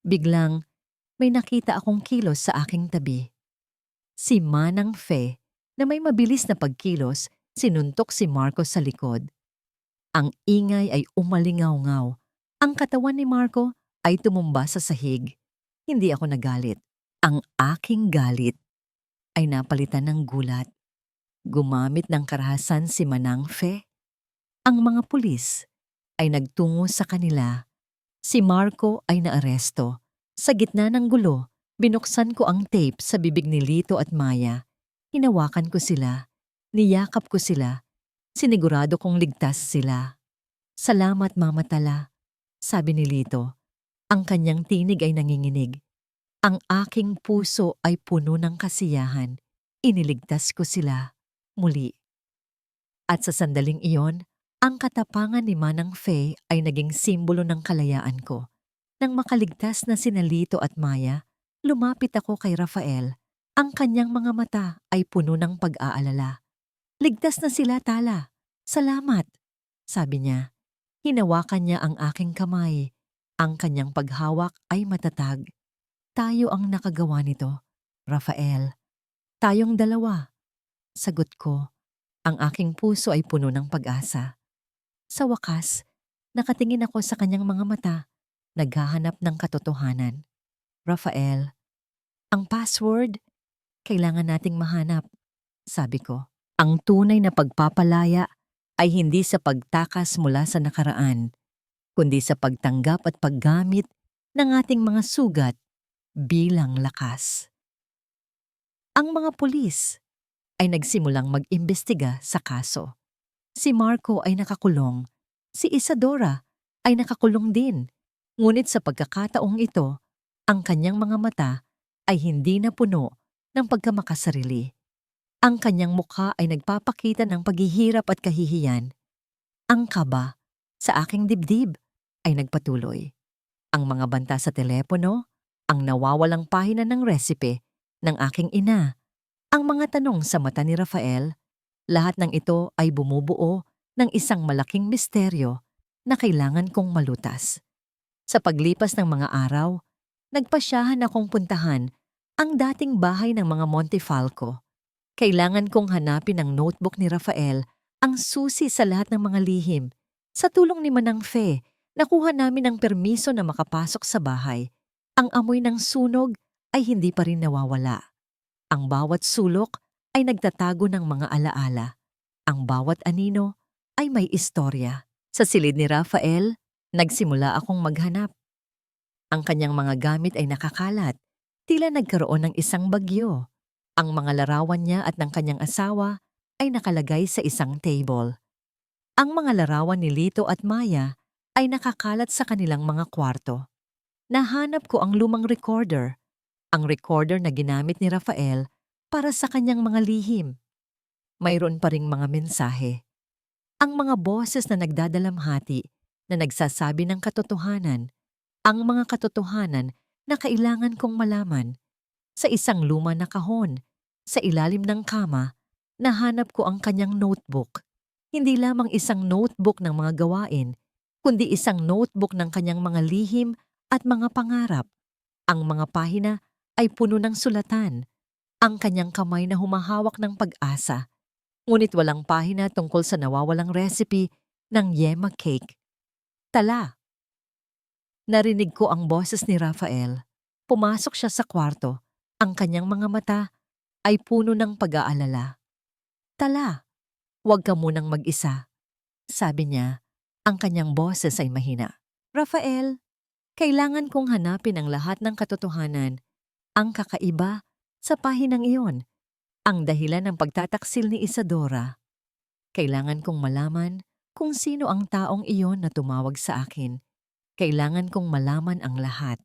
Biglang, may nakita akong kilos sa aking tabi. Si Manang Fe, na may mabilis na pagkilos, sinuntok si Marco sa likod. Ang ingay ay umalingaw-ngaw. Ang katawan ni Marco ay tumumba sa sahig. Hindi ako nagalit. Ang aking galit ay napalitan ng gulat. Gumamit ng karahasan si Manang Fe. Ang mga pulis ay nagtungo sa kanila. Si Marco ay naaresto. Sa gitna ng gulo, binuksan ko ang tape sa bibig ni Lito at Maya. Hinawakan ko sila. Niyakap ko sila. Sinigurado kong ligtas sila. Salamat, Mama Tala, sabi ni Lito. Ang kanyang tinig ay nanginginig. Ang aking puso ay puno ng kasiyahan. Iniligtas ko sila. Muli. At sa sandaling iyon, ang katapangan ni Manang Fe ay naging simbolo ng kalayaan ko. Nang makaligtas na sina Lito at Maya, lumapit ako kay Rafael. Ang kanyang mga mata ay puno ng pag-aalala. Ligtas na sila, Tala. Salamat, sabi niya. Hinawakan niya ang aking kamay. Ang kanyang paghawak ay matatag. Tayo ang nakagawa nito, Rafael. Tayong dalawa. Sagot ko. Ang aking puso ay puno ng pag-asa. Sa wakas, nakatingin ako sa kanyang mga mata, naghahanap ng katotohanan. Rafael, ang password, kailangan nating mahanap, sabi ko. Ang tunay na pagpapalaya ay hindi sa pagtakas mula sa nakaraan, kundi sa pagtanggap at paggamit ng ating mga sugat bilang lakas. Ang mga pulis ay nagsimulang mag-imbestiga sa kaso. Si Marco ay nakakulong. Si Isadora ay nakakulong din. Ngunit sa pagkakataong ito, ang kanyang mga mata ay hindi na puno ng pagkamakasarili. Ang kanyang mukha ay nagpapakita ng paghihirap at kahihiyan. Ang kaba sa aking dibdib ay nagpatuloy. Ang mga banta sa telepono, ang nawawalang pahina ng resipe ng aking ina, ang mga tanong sa mata ni Rafael, lahat ng ito ay bumubuo ng isang malaking misteryo na kailangan kong malutas. Sa paglipas ng mga araw, nagpasyahan akong puntahan ang dating bahay ng mga Montefalco. Kailangan kong hanapin ang notebook ni Rafael, ang susi sa lahat ng mga lihim. Sa tulong ni Manang Fe, nakuha namin ang permiso na makapasok sa bahay. Ang amoy ng sunog ay hindi pa rin nawawala. Ang bawat sulok ay nagtatago ng mga alaala. Ang bawat anino ay may istorya. Sa silid ni Rafael, nagsimula akong maghanap. Ang kanyang mga gamit ay nakakalat, tila nagkaroon ng isang bagyo. Ang mga larawan niya at ng kanyang asawa ay nakalagay sa isang table. Ang mga larawan ni Lito at Maya ay nakakalat sa kanilang mga kwarto. Nahanap ko ang lumang recorder, ang recorder na ginamit ni Rafael para sa kanyang mga lihim. Mayroon pa ring mga mensahe. Ang mga boses na nagdadalamhati na nagsasabi ng katotohanan, ang mga katotohanan na kailangan kong malaman. Sa isang luma na kahon, sa ilalim ng kama, nahanap ko ang kanyang notebook. Hindi lamang isang notebook ng mga gawain, kundi isang notebook ng kanyang mga lihim at mga pangarap. Ang mga pahina ay puno ng sulatan. Ang kanyang kamay na humahawak ng pag-asa. Ngunit walang pahina tungkol sa nawawalang recipe ng yema cake. Tala. Narinig ko ang boses ni Rafael. Pumasok siya sa kwarto. Ang kanyang mga mata ay puno ng pag-aalala. Tala, huwag ka munang mag-isa. Sabi niya, ang kanyang boses ay mahina. Rafael, kailangan kong hanapin ang lahat ng katotohanan, ang kakaiba sa pahinang iyon, ang dahilan ng pagtataksil ni Isadora. Kailangan kong malaman kung sino ang taong iyon na tumawag sa akin. Kailangan kong malaman ang lahat.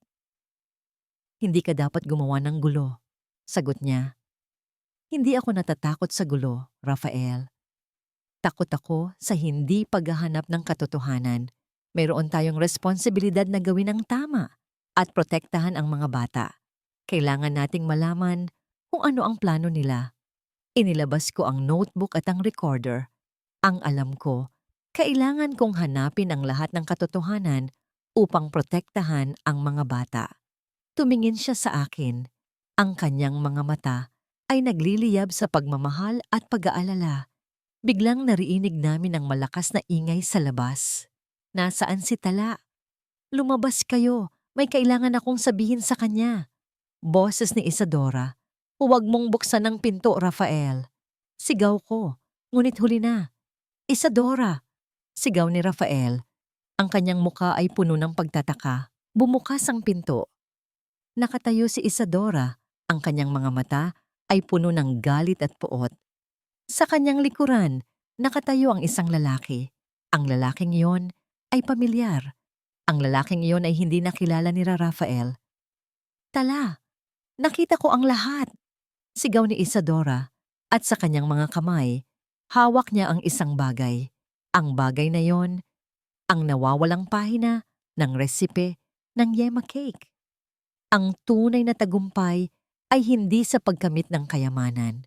Hindi ka dapat gumawa ng gulo, sagot niya. Hindi ako natatakot sa gulo, Rafael. Takot ako sa hindi paghahanap ng katotohanan. Mayroon tayong responsibilidad na gawin ang tama at protektahan ang mga bata. Kailangan nating malaman kung ano ang plano nila. Inilabas ko ang notebook at ang recorder. Ang alam ko, kailangan kong hanapin ang lahat ng katotohanan upang protektahan ang mga bata. Tumingin siya sa akin. Ang kanyang mga mata ay nagliliyab sa pagmamahal at pag-aalala. Biglang narinig namin ang malakas na ingay sa labas. Nasaan si Tala? Lumabas kayo, may kailangan akong sabihin sa kanya. Boses ni Isadora. Huwag mong buksan ang pinto, Rafael. Sigaw ko, ngunit huli na. Isadora! Sigaw ni Rafael. Ang kanyang muka ay puno ng pagtataka. Bumukas ang pinto. Nakatayo si Isadora. Ang kanyang mga mata ay puno ng galit at puot. Sa kanyang likuran, nakatayo ang isang lalaki. Ang lalaking iyon ay pamilyar. Ang lalaking iyon ay hindi nakilala ni Rafael. Tala, nakita ko ang lahat. Sigaw ni Isadora at sa kanyang mga kamay, hawak niya ang isang bagay. Ang bagay na iyon, ang nawawalang pahina ng resipe ng yema cake. Ang tunay na tagumpay ay hindi sa pagkamit ng kayamanan,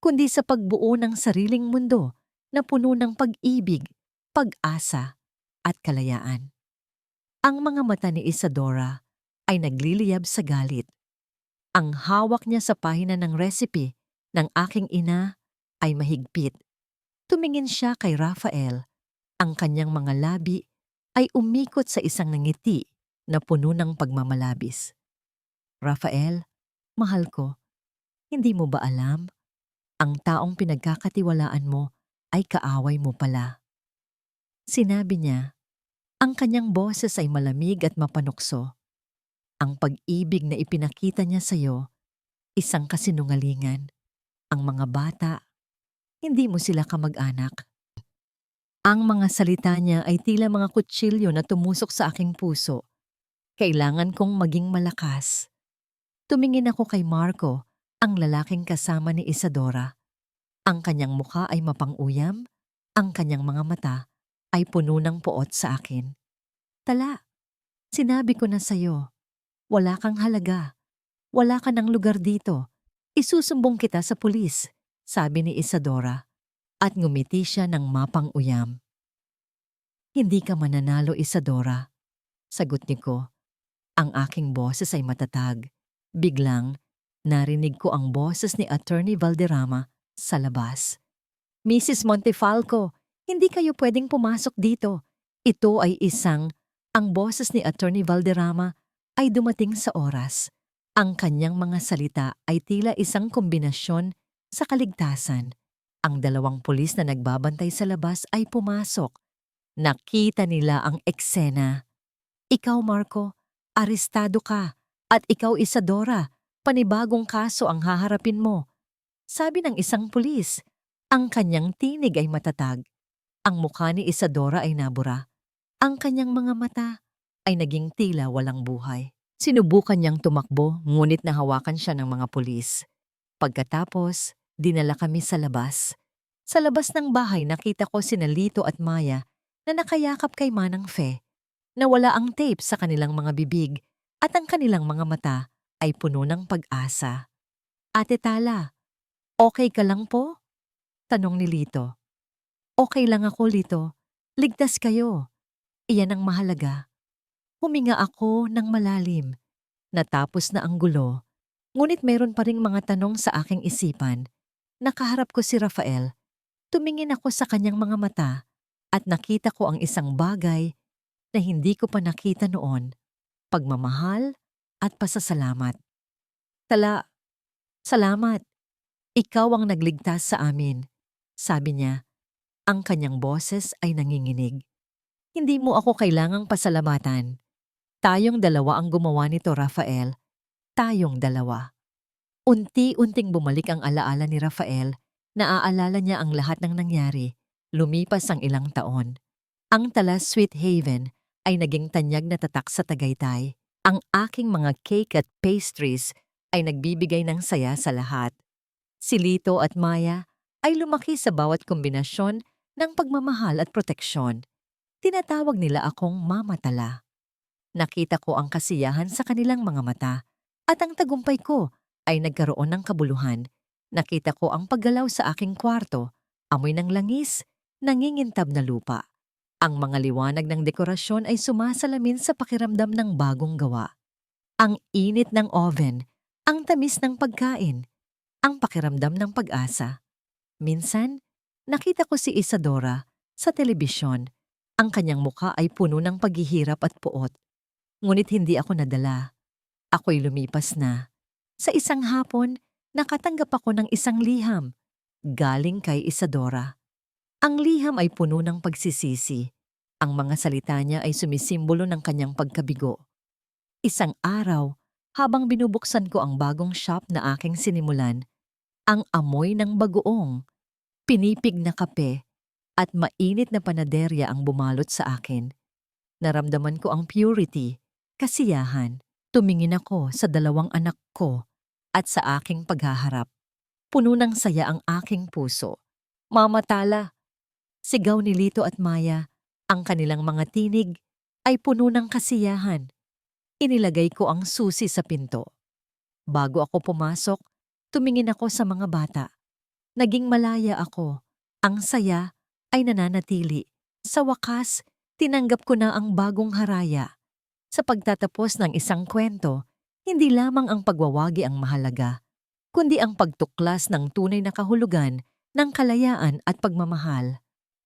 kundi sa pagbuo ng sariling mundo na puno ng pag-ibig, pag-asa, at kalayaan. Ang mga mata ni Isadora ay nagliliyab sa galit. Ang hawak niya sa pahina ng recipe ng aking ina ay mahigpit. Tumingin siya kay Rafael. Ang kanyang mga labi ay umikot sa isang ngiti na puno ng pagmamalabis. Rafael, mahal ko, hindi mo ba alam? Ang taong pinagkakatiwalaan mo ay kaaway mo pala. Sinabi niya, ang kanyang boses ay malamig at mapanukso. Ang pag-ibig na ipinakita niya sa iyo, isang kasinungalingan. Ang mga bata, hindi mo sila kamag-anak. Ang mga salita niya ay tila mga kutsilyo na tumusok sa aking puso. Kailangan kong maging malakas. Tumingin ako kay Marco, ang lalaking kasama ni Isadora. Ang kanyang mukha ay mapang-uyam, ang kanyang mga mata ay puno ng poot sa akin. Tala, sinabi ko na sa'yo, wala kang halaga, wala ka ng lugar dito. Isusumbong kita sa pulis, sabi ni Isadora, at ngumiti siya ng mapang-uyam. Hindi ka mananalo, Isadora, sagot ni ko. Ang aking boses ay matatag. Biglang, narinig ko ang boses ni Attorney Valderrama sa labas. Mrs. Montefalco, hindi kayo pwedeng pumasok dito. Ito ay ang boses ni Attorney Valderrama ay dumating sa oras. Ang kanyang mga salita ay tila isang kombinasyon sa kaligtasan. Ang dalawang pulis na nagbabantay sa labas ay pumasok. Nakita nila ang eksena. Ikaw, Marco, arestado ka. At ikaw, Isadora, panibagong kaso ang haharapin mo. Sabi ng isang pulis. Ang kanyang tinig ay matatag. Ang mukha ni Isadora ay nabura. Ang kanyang mga mata ay naging tila walang buhay. Sinubukan niyang tumakbo, ngunit nahawakan siya ng mga pulis. Pagkatapos, dinala kami sa labas. Sa labas ng bahay nakita ko sina Lito at Maya na nakayakap kay Manang Fe. Nawala ang tape sa kanilang mga bibig at ang kanilang mga mata ay puno ng pag-asa. Ate Tala, okay ka lang po? Tanong ni Lito. Okay lang ako, Lito. Ligtas kayo. Iyan ang mahalaga. Huminga ako ng malalim. Natapos na ang gulo. Ngunit meron pa ring mga tanong sa aking isipan. Nakaharap ko si Rafael. Tumingin ako sa kanyang mga mata at nakita ko ang isang bagay na hindi ko pa nakita noon. Pagmamahal at pasasalamat. Tala, salamat. Ikaw ang nagligtas sa amin. Sabi niya, ang kanyang boses ay nanginginig. Hindi mo ako kailangang pasalamatan. Tayong dalawa ang gumawa nito, Rafael. Tayong dalawa. Unti-unting bumalik ang alaala ni Rafael. Naaalala niya ang lahat ng nangyari. Lumipas ang ilang taon. Ang Talas Sweet Haven ay naging tanyag na tatak sa Tagaytay. Ang aking mga cake at pastries ay nagbibigay ng saya sa lahat. Si Lito at Maya ay lumaki sa bawat kombinasyon ng pagmamahal at proteksyon. Tinatawag nila akong Mama Tala. Nakita ko ang kasiyahan sa kanilang mga mata at ang tagumpay ko ay nagkaroon ng kabuluhan. Nakita ko ang paggalaw sa aking kwarto, amoy ng langis, nangingintab na lupa. Ang mga liwanag ng dekorasyon ay sumasalamin sa pakiramdam ng bagong gawa. Ang init ng oven, ang tamis ng pagkain, ang pakiramdam ng pag-asa. Minsan, nakita ko si Isadora sa telebisyon. Ang kanyang mukha ay puno ng paghihirap at puot. Ngunit hindi ako nadala. Ako'y lumipas na. Sa isang hapon, nakatanggap ako ng isang liham. Galing kay Isadora. Ang liham ay puno ng pagsisisi. Ang mga salita niya ay sumisimbolo ng kanyang pagkabigo. Isang araw, habang binubuksan ko ang bagong shop na aking sinimulan, ang amoy ng bagoong, pinipig na kape, at mainit na panaderya ang bumalot sa akin. Naramdaman ko ang purity, kasiyahan. Tumingin ako sa dalawang anak ko at sa aking paghaharap. Puno ng saya ang aking puso. Mama Tala, sigaw ni Lito at Maya. Ang kanilang mga tinig ay puno ng kasiyahan. Inilagay ko ang susi sa pinto. Bago ako pumasok, tumingin ako sa mga bata. Naging malaya ako. Ang saya ay nananatili. Sa wakas, tinanggap ko na ang bagong haraya. Sa pagtatapos ng isang kwento, hindi lamang ang pagwawagi ang mahalaga, kundi ang pagtuklas ng tunay na kahulugan ng kalayaan at pagmamahal.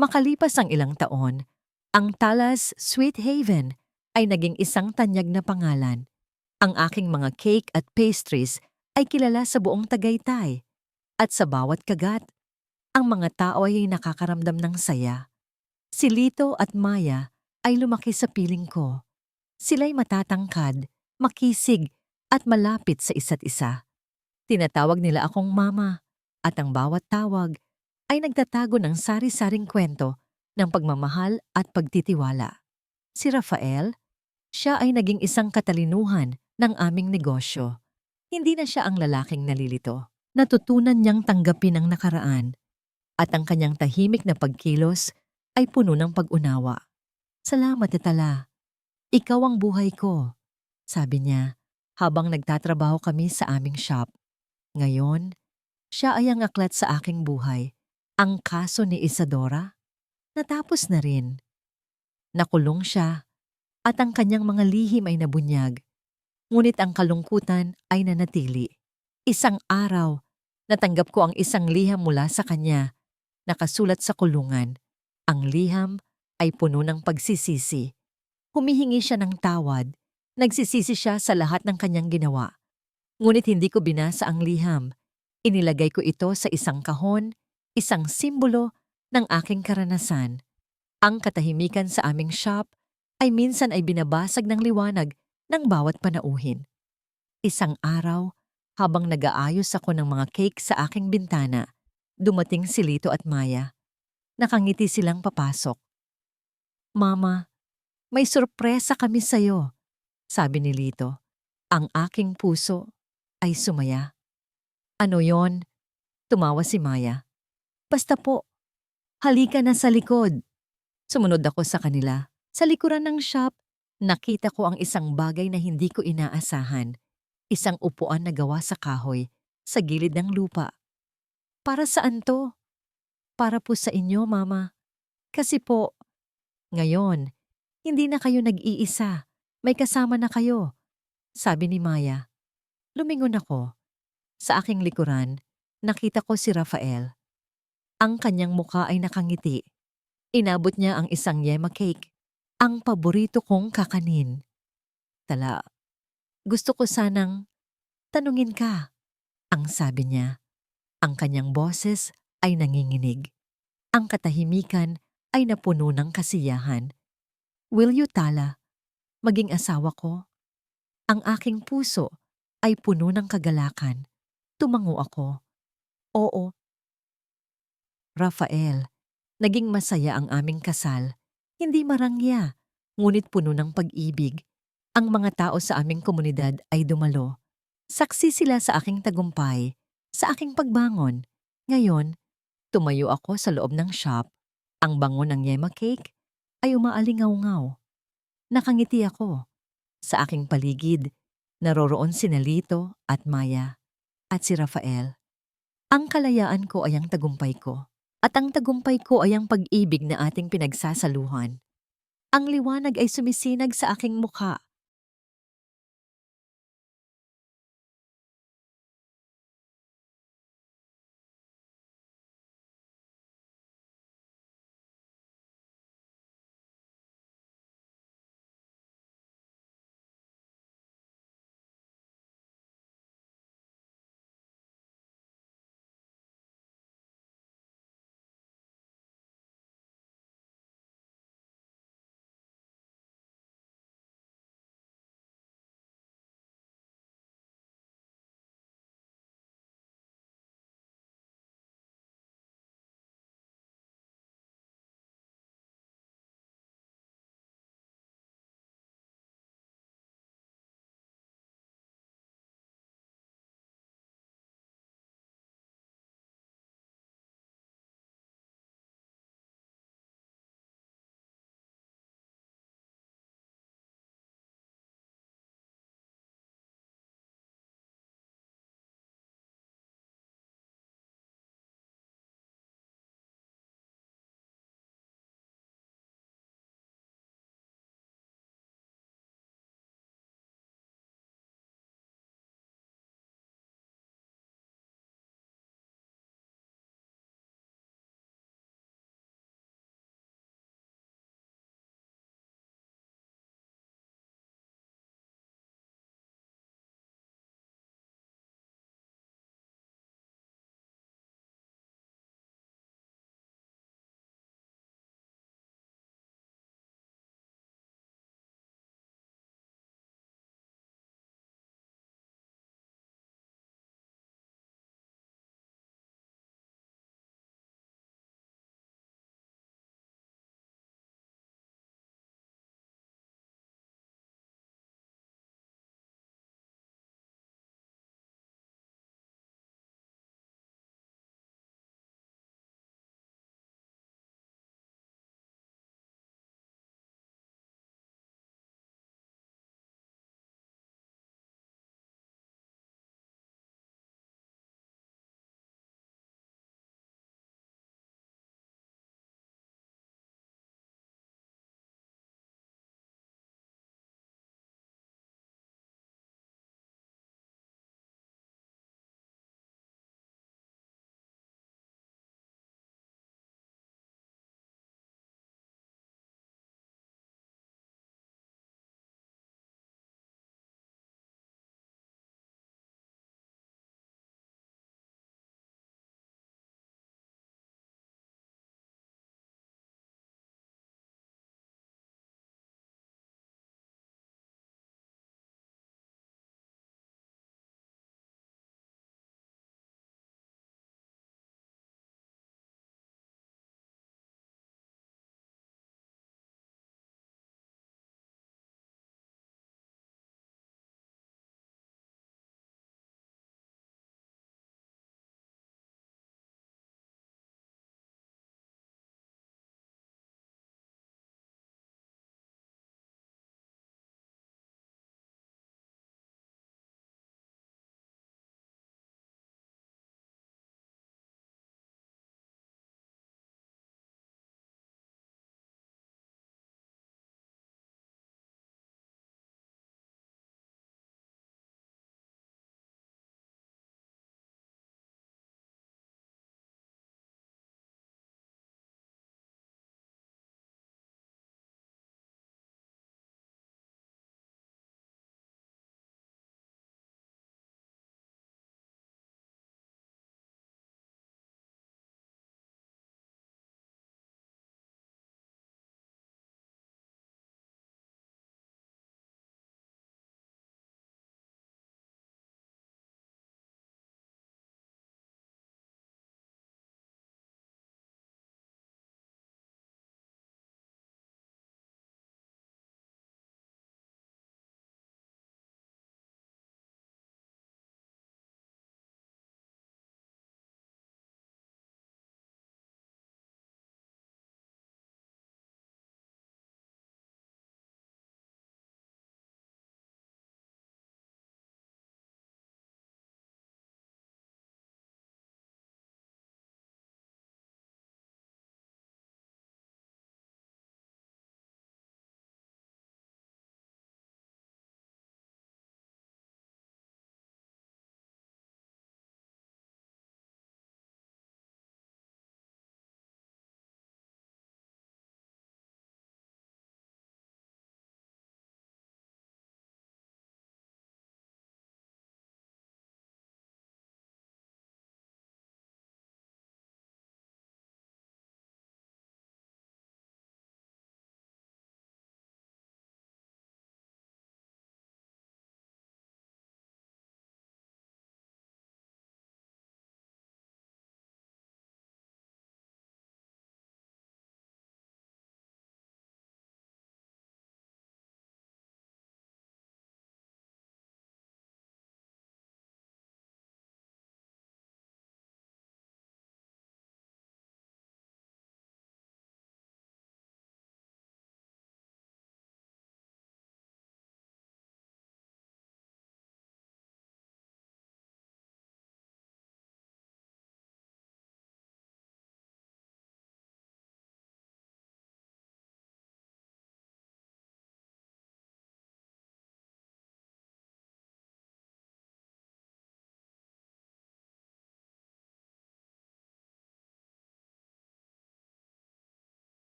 Makalipas ang ilang taon, ang Talas Sweet Haven ay naging isang tanyag na pangalan. Ang aking mga cake at pastries ay kilala sa buong Tagaytay. At sa bawat kagat, ang mga tao ay nakakaramdam ng saya. Si Lito at Maya ay lumaki sa piling ko. Sila'y matatangkad, makisig, at malapit sa isa't isa. Tinatawag nila akong mama, at ang bawat tawag ay nagtatago ng sari-saring kwento ng pagmamahal at pagtitiwala. Si Rafael, siya ay naging isang katalinuhan ng aming negosyo. Hindi na siya ang lalaking nalilito. Natutunan niyang tanggapin ang nakaraan at ang kanyang tahimik na pagkilos ay puno ng pag-unawa. Salamat, Tala. Ikaw ang buhay ko, sabi niya habang nagtatrabaho kami sa aming shop. Ngayon, siya ay ang aklat sa aking buhay. Ang kaso ni Isadora, natapos na rin. Nakulong siya at ang kanyang mga lihim ay nabunyag. Ngunit ang kalungkutan ay nanatili. Isang araw, natanggap ko ang isang liham mula sa kanya. Nakasulat sa kulungan. Ang liham ay puno ng pagsisisi. Humihingi siya ng tawad. Nagsisisi siya sa lahat ng kanyang ginawa. Ngunit hindi ko binasa ang liham. Inilagay ko ito sa isang kahon, isang simbolo ng aking karanasan. Ang katahimikan sa aming shop ay minsan ay binabasag ng liwanag ng bawat panauhin. Isang araw, habang nag-aayos ako ng mga cake sa aking bintana, dumating si Lito at Maya. Nakangiti silang papasok. Mama, may sorpresa kami sa'yo, sabi ni Lito. Ang aking puso ay sumaya. Ano yon? Tumawa si Maya. Basta po, halika na sa likod. Sumunod ako sa kanila. Sa likuran ng shop, nakita ko ang isang bagay na hindi ko inaasahan. Isang upuan na gawa sa kahoy, sa gilid ng lupa. Para saan to? Para po sa inyo, Mama. Kasi po, ngayon, hindi na kayo nag-iisa. May kasama na kayo, sabi ni Maya. Lumingon ako. Sa aking likuran, nakita ko si Rafael. Ang kanyang mukha ay nakangiti. Inabot niya ang isang yema cake, ang paborito kong kakanin. Tala, gusto ko sanang tanungin ka, ang sabi niya. Ang kanyang boses ay nanginginig. Ang katahimikan ay napuno ng kasiyahan. Will you, Tala, maging asawa ko? Ang aking puso ay puno ng kagalakan. Tumango ako. Oo. Rafael, naging masaya ang aming kasal. Hindi marangya, ngunit puno ng pag-ibig. Ang mga tao sa aming komunidad ay dumalo. Saksi sila sa aking tagumpay, sa aking pagbangon. Ngayon, tumayo ako sa loob ng shop. Ang bango ng yema cake ay umaalingaw-ngaw. Nakangiti ako. Sa aking paligid, naroroon si Lito at Maya at si Rafael. Ang kalayaan ko ay ang tagumpay ko. At ang tagumpay ko ay ang pag-ibig na ating pinagsasaluhan. Ang liwanag ay sumisinag sa aking mukha.